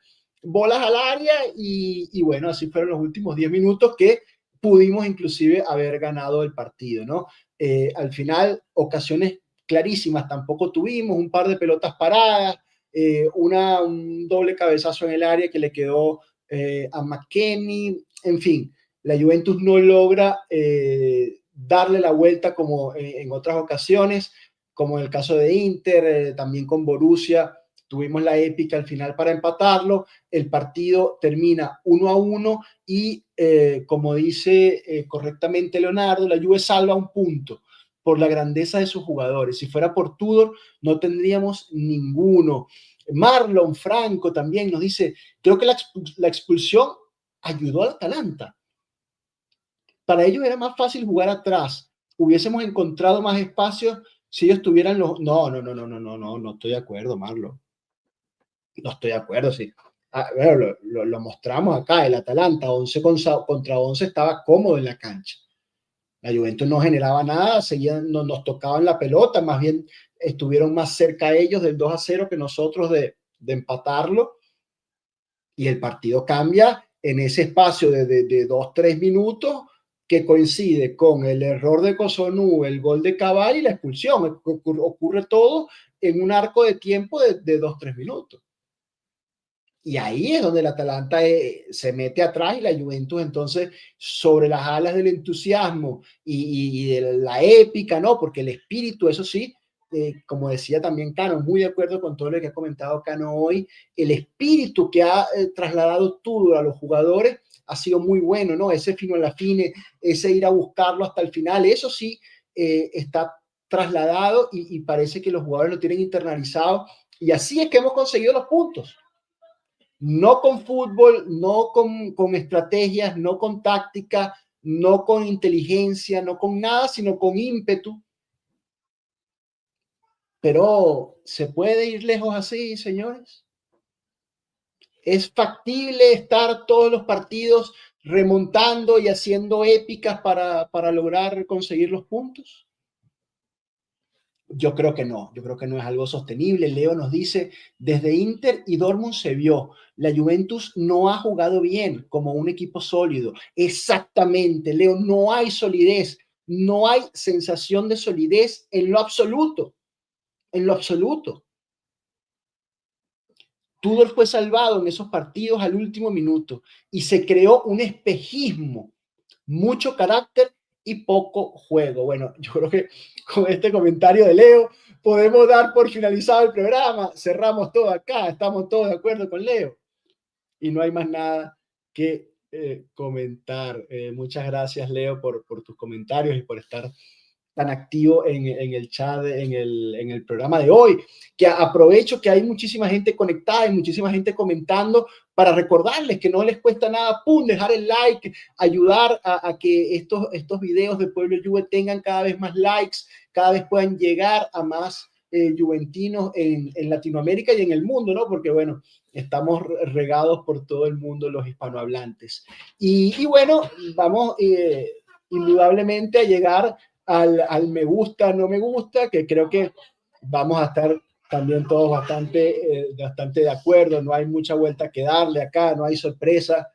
S1: bolas al área y bueno, así fueron los últimos 10 minutos que pudimos inclusive haber ganado el partido, ¿no? Al final, ocasiones clarísimas tampoco tuvimos, un par de pelotas paradas, un doble cabezazo en el área que le quedó a McKennie, en fin, la Juventus no logra darle la vuelta como en otras ocasiones, como en el caso de Inter, también con Borussia, tuvimos la épica al final para empatarlo, el partido termina 1-1 y como dice correctamente Leonardo, la Juve salva un punto por la grandeza de sus jugadores. Si fuera por Tudor, no tendríamos ninguno. Marlon Franco también nos dice, creo que la expulsión ayudó al Atalanta. Para ellos era más fácil jugar atrás. Hubiésemos encontrado más espacios si ellos tuvieran los... No estoy de acuerdo, Marlon. No estoy de acuerdo, sí. Bueno, lo mostramos acá, el Atalanta 11 contra 11 estaba cómodo en la cancha. La Juventus no generaba nada, nos tocaban la pelota, más bien estuvieron más cerca ellos del 2-0 que nosotros de empatarlo, y el partido cambia en ese espacio de 2-3 minutos que coincide con el error de Cossonú, el gol de Cavani y la expulsión. Ocurre todo en un arco de tiempo de 2-3 minutos. Y ahí es donde el Atalanta se mete atrás y la Juventus entonces sobre las alas del entusiasmo y de la épica, ¿no? Porque el espíritu, eso sí, como decía también Cano, muy de acuerdo con todo lo que ha comentado Cano hoy, el espíritu que ha trasladado Tudor a los jugadores ha sido muy bueno, ¿no? Ese fino a la fine, ese ir a buscarlo hasta el final, eso sí está trasladado y parece que los jugadores lo tienen internalizado, y así es que hemos conseguido los puntos. No con fútbol, no con estrategias, no con táctica, no con inteligencia, no con nada, sino con ímpetu. Pero ¿se puede ir lejos así, señores? ¿Es factible estar todos los partidos remontando y haciendo épicas para lograr conseguir los puntos? Yo creo que no es algo sostenible. Leo nos dice, desde Inter y Dortmund se vio, la Juventus no ha jugado bien como un equipo sólido. Exactamente, Leo, no hay solidez, no hay sensación de solidez en lo absoluto, en lo absoluto. Tudor fue salvado en esos partidos al último minuto y se creó un espejismo, mucho carácter y poco juego. Bueno, yo creo que con este comentario de Leo podemos dar por finalizado el programa. Cerramos todo acá, estamos todos de acuerdo con Leo y no hay más nada que comentar. Muchas gracias, Leo, por tus comentarios y por estar tan activo en el chat, en el programa de hoy, que aprovecho que hay muchísima gente conectada y muchísima gente comentando para recordarles que no les cuesta nada, pum, dejar el like, ayudar a que estos videos de Pueblo Juve tengan cada vez más likes, cada vez puedan llegar a más juventinos en Latinoamérica y en el mundo, ¿no? Porque, bueno, estamos regados por todo el mundo los hispanohablantes. Y bueno, vamos indudablemente a llegar al me gusta, no me gusta, que creo que vamos a estar también todos bastante de acuerdo, no hay mucha vuelta que darle acá, no hay sorpresa.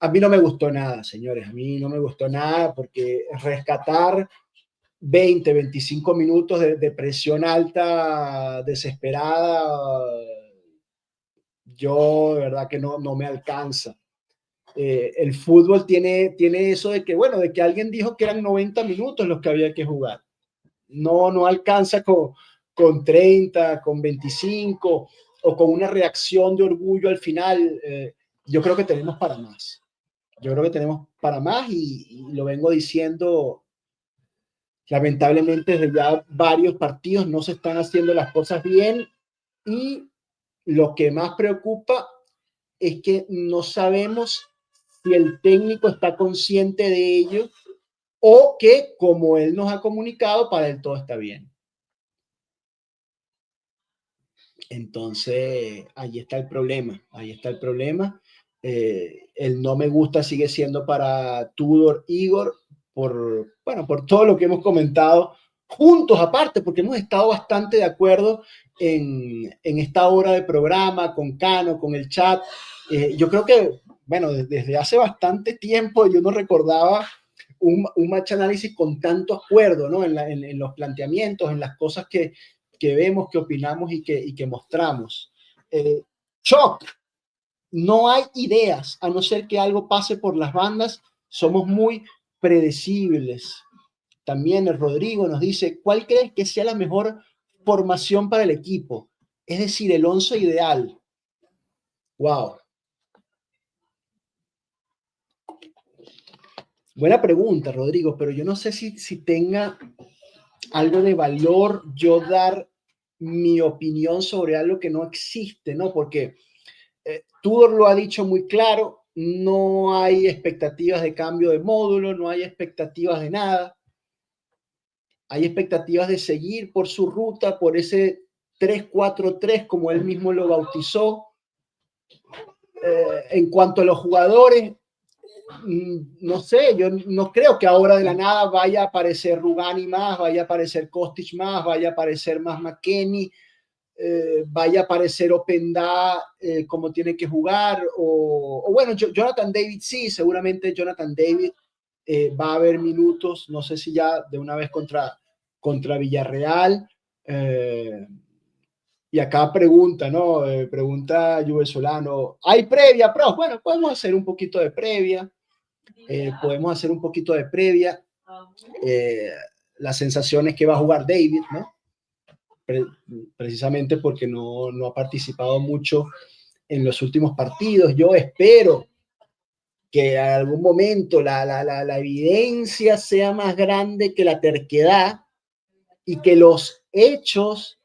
S1: A mí no me gustó nada, señores, a mí no me gustó nada porque rescatar 20, 25 minutos de presión alta, desesperada, yo de verdad que no me alcanza. El fútbol tiene eso de que, bueno, de que alguien dijo que eran 90 minutos los que había que jugar. No alcanza con 30, con 25 o con una reacción de orgullo al final. Yo creo que tenemos para más. Yo creo que tenemos para más y lo vengo diciendo. Lamentablemente desde ya varios partidos no se están haciendo las cosas bien y lo que más preocupa es que no sabemos si el técnico está consciente de ello o que, como él nos ha comunicado, para él todo está bien. Entonces, ahí está el problema, ahí está el problema. El no me gusta sigue siendo para Tudor, Igor, por todo lo que hemos comentado juntos aparte, porque hemos estado bastante de acuerdo en esta hora de programa, con Cano, con el chat. Yo creo que, bueno, desde hace bastante tiempo yo no recordaba un match análisis con tanto acuerdo, ¿no? En los planteamientos, en las cosas que vemos, que opinamos y que mostramos. Shock, no hay ideas, a no ser que algo pase por las bandas, somos muy predecibles. También el Rodrigo nos dice, ¿cuál crees que sea la mejor formación para el equipo? Es decir, el 11 ideal. Wow. Buena pregunta, Rodrigo, pero yo no sé si tenga algo de valor yo dar mi opinión sobre algo que no existe, ¿no? Porque Tudor lo ha dicho muy claro, no hay expectativas de cambio de módulo, no hay expectativas de nada. Hay expectativas de seguir por su ruta, por ese 3-4-3, como él mismo lo bautizó. En cuanto a los jugadores, no sé, yo no creo que ahora de la nada vaya a aparecer Rugani más, vaya a aparecer Kostic más, vaya a aparecer más McKennie, vaya a aparecer Openda como tiene que jugar, o bueno, Jonathan David sí, seguramente Jonathan David va a haber minutos, no sé si ya de una vez contra Villarreal. Y acá pregunta, ¿no? Pregunta Juve Solano, ¿hay previa, Pro? Bueno, podemos hacer un poquito de previa. La sensación es que va a jugar David, ¿no? Precisamente porque no ha participado mucho en los últimos partidos. Yo espero que en algún momento la evidencia sea más grande que la terquedad y que los hechos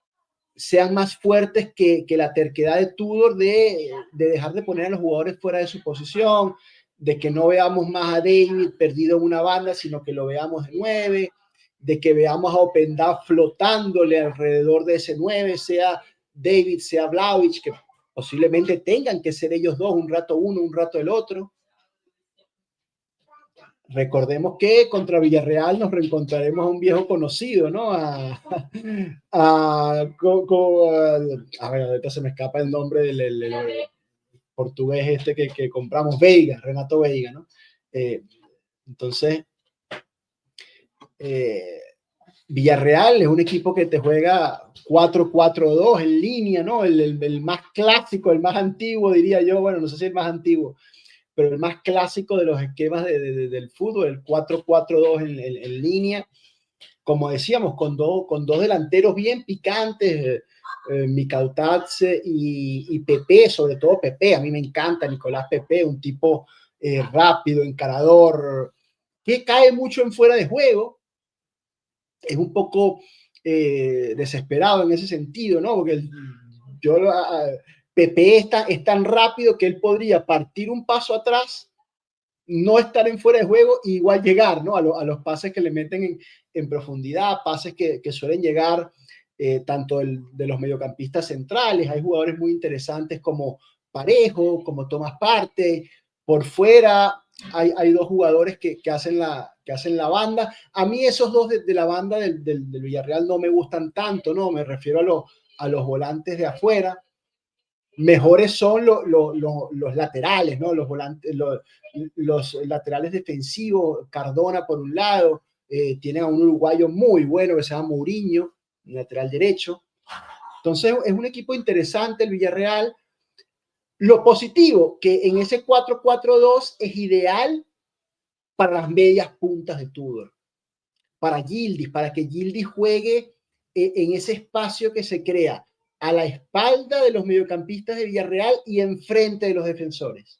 S1: sean más fuertes que la terquedad de Tudor de dejar de poner a los jugadores fuera de su posición, de que no veamos más a David perdido en una banda, sino que lo veamos de 9, de que veamos a Openda flotándole alrededor de ese 9, sea David, sea Vlahovic, que posiblemente tengan que ser ellos dos, un rato uno, un rato el otro. Recordemos que contra Villarreal nos reencontraremos a un viejo conocido, ¿no? A ver, ahorita se me escapa el nombre del portugués este que compramos, Veiga, Renato Veiga, ¿no? Entonces, Villarreal es un equipo que te juega 4-4-2 en línea, ¿no? El más clásico, el más antiguo, diría yo, bueno, no sé si el más antiguo, pero el más clásico de los esquemas del fútbol, el 4-4-2 en línea, como decíamos, con dos delanteros bien picantes, Mikautatse y Pepe, sobre todo Pepe, a mí me encanta Nicolás Pepe, un tipo rápido, encarador, que cae mucho en fuera de juego, es un poco desesperado en ese sentido, ¿no? Porque Pepe es tan rápido que él podría partir un paso atrás, no estar en fuera de juego e igual llegar, ¿no? A los pases que le meten en profundidad, pases que suelen llegar tanto de los mediocampistas centrales. Hay jugadores muy interesantes como Parejo, como Tomás Partey. Por fuera hay dos jugadores que hacen la banda. A mí esos dos de la banda del Villarreal no me gustan tanto, ¿no? Me refiero a los volantes de afuera. Mejores son los laterales, ¿no? Los volantes, los laterales defensivos, Cardona por un lado, tienen a un uruguayo muy bueno que se llama Mourinho, lateral derecho. Entonces es un equipo interesante el Villarreal. Lo positivo, que en ese 4-4-2 es ideal para las medias puntas de Tudor, para Yildiz, para que Yildiz juegue en ese espacio que se crea a la espalda de los mediocampistas de Villarreal y enfrente de los defensores.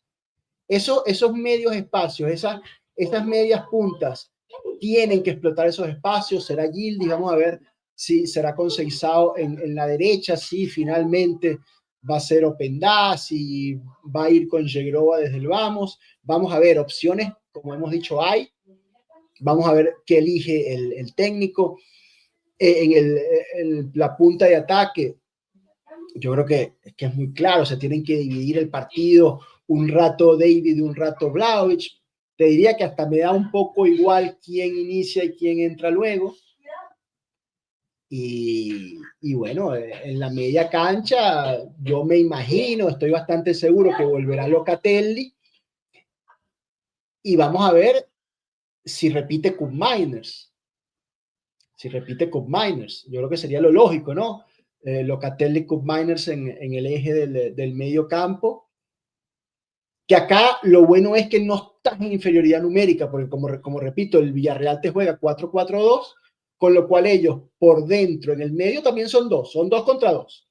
S1: Esos medios espacios, esas medias puntas, tienen que explotar esos espacios. Será Yildiz, vamos a ver si será con Seisao en la derecha, si finalmente va a ser Openda, si va a ir con Yegrova desde el vamos. Vamos a ver opciones, como hemos dicho, hay. Vamos a ver qué elige el técnico. En la punta de ataque, yo creo que es muy claro, se tienen que dividir el partido, un rato David y un rato Vlahovic. Te diría que hasta me da un poco igual quién inicia y quién entra luego. Y bueno, en la media cancha, yo me imagino, estoy bastante seguro que volverá Locatelli. Y vamos a ver si repite Cup Miners. Yo creo que sería lo lógico, ¿no? Locatelli, Cup Miners en el eje del medio campo, que acá lo bueno es que no estás en inferioridad numérica, porque como repito, el Villarreal te juega 4-4-2, con lo cual ellos por dentro, en el medio también son dos contra dos.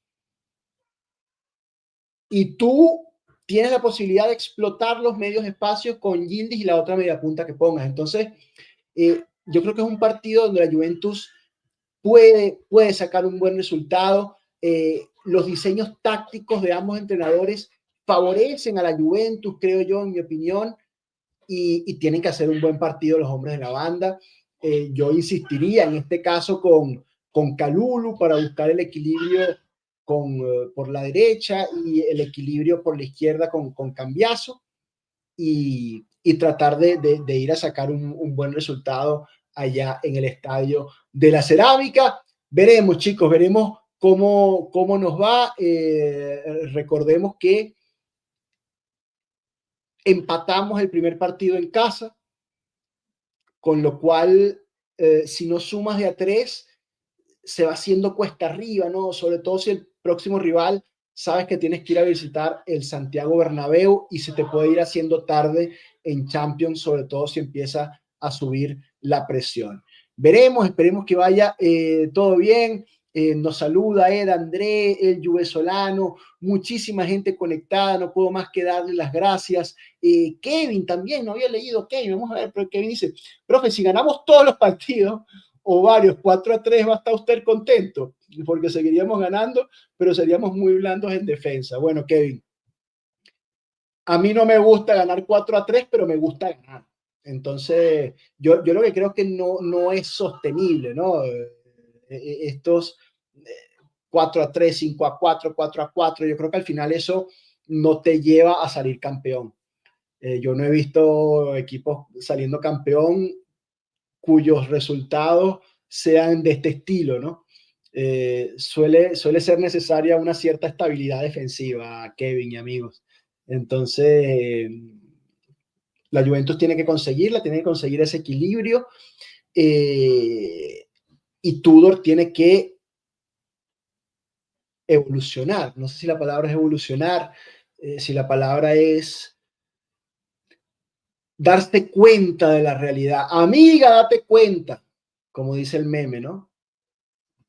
S1: Y tú tienes la posibilidad de explotar los medios espacios con Yildiz y la otra media punta que pongas. Entonces, yo creo que es un partido donde la Juventus puede sacar un buen resultado. los diseños tácticos de ambos entrenadores favorecen a la Juventus, creo yo, en mi opinión, y tienen que hacer un buen partido los hombres de la banda. Yo insistiría en este caso con Kalulu para buscar el equilibrio por la derecha y el equilibrio por la izquierda con Cambiaso y tratar de ir a sacar un buen resultado allá en el Estadio de la Cerámica. Veremos, chicos, veremos cómo nos va. Recordemos que empatamos el primer partido en casa, con lo cual, si no sumas de a 3, se va haciendo cuesta arriba, ¿no? Sobre todo si el próximo rival sabes que tienes que ir a visitar el Santiago Bernabéu y se te puede ir haciendo tarde en Champions, sobre todo si empieza a subir la presión. Veremos, esperemos que vaya todo bien. Nos saluda Ed, André, el Juve Solano, muchísima gente conectada, no puedo más que darle las gracias. Kevin también, no había leído Kevin, vamos a ver, pero Kevin dice, profe, si ganamos todos los partidos o varios, 4-3, va a estar usted contento, porque seguiríamos ganando, pero seríamos muy blandos en defensa. Bueno, Kevin, a mí no me gusta ganar 4-3, pero me gusta ganar. Entonces, yo lo que creo que no es sostenible, ¿no? Estos 4-3, 5-4, 4-4, yo creo que al final eso no te lleva a salir campeón. Yo no he visto equipos saliendo campeón cuyos resultados sean de este estilo, ¿no? Suele ser necesaria una cierta estabilidad defensiva, Kevin y amigos. Entonces, la Juventus tiene que conseguir ese equilibrio y Tudor tiene que evolucionar. No sé si la palabra es evolucionar, si la palabra es darse cuenta de la realidad. Amiga, date cuenta, como dice el meme, ¿no?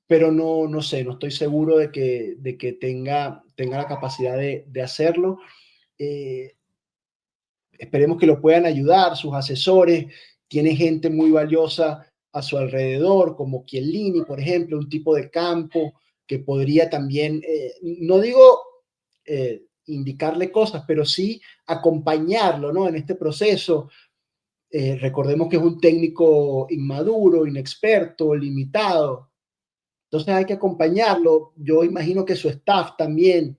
S1: Pero no sé, no estoy seguro de que tenga la capacidad de hacerlo. Esperemos que lo puedan ayudar, sus asesores. Tiene gente muy valiosa a su alrededor, como Chiellini, por ejemplo, un tipo de campo que podría también, no digo indicarle cosas, pero sí acompañarlo, ¿no? En este proceso. Recordemos que es un técnico inmaduro, inexperto, limitado. Entonces hay que acompañarlo. Yo imagino que su staff también,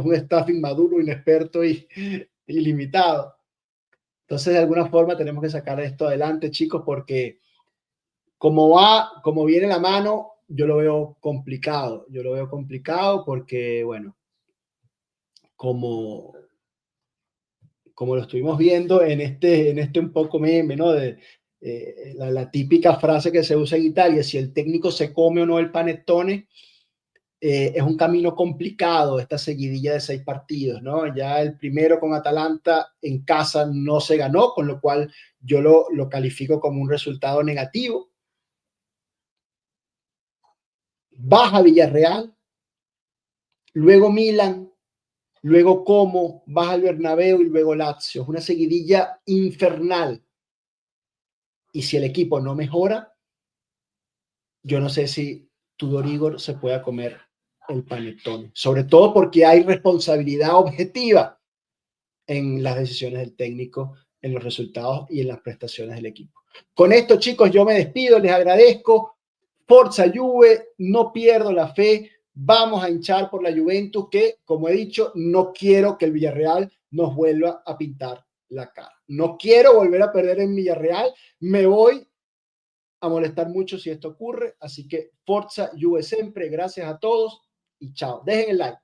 S1: un staff inmaduro, inexperto y limitado. Entonces, de alguna forma tenemos que sacar esto adelante, chicos, porque como viene la mano, yo lo veo complicado. Yo lo veo complicado porque, bueno, como lo estuvimos viendo en este un poco meme, ¿no? De la típica frase que se usa en Italia, si el técnico se come o no el panettone, es un camino complicado esta seguidilla de 6 partidos, ¿no? Ya el primero con Atalanta en casa no se ganó, con lo cual yo lo califico como un resultado negativo. Baja Villarreal, luego Milan, luego Como, baja el Bernabéu y luego Lazio. Es una seguidilla infernal. Y si el equipo no mejora, yo no sé si Tudor Igor se pueda comer el panettone. Sobre todo porque hay responsabilidad objetiva en las decisiones del técnico, en los resultados y en las prestaciones del equipo. Con esto, chicos, yo me despido, les agradezco. Forza Juve, no pierdo la fe. Vamos a hinchar por la Juventus, que, como he dicho, no quiero que el Villarreal nos vuelva a pintar la cara. No quiero volver a perder en Villarreal. Me voy a molestar mucho si esto ocurre. Así que Forza Juve siempre. Gracias a todos y chao. Dejen el like.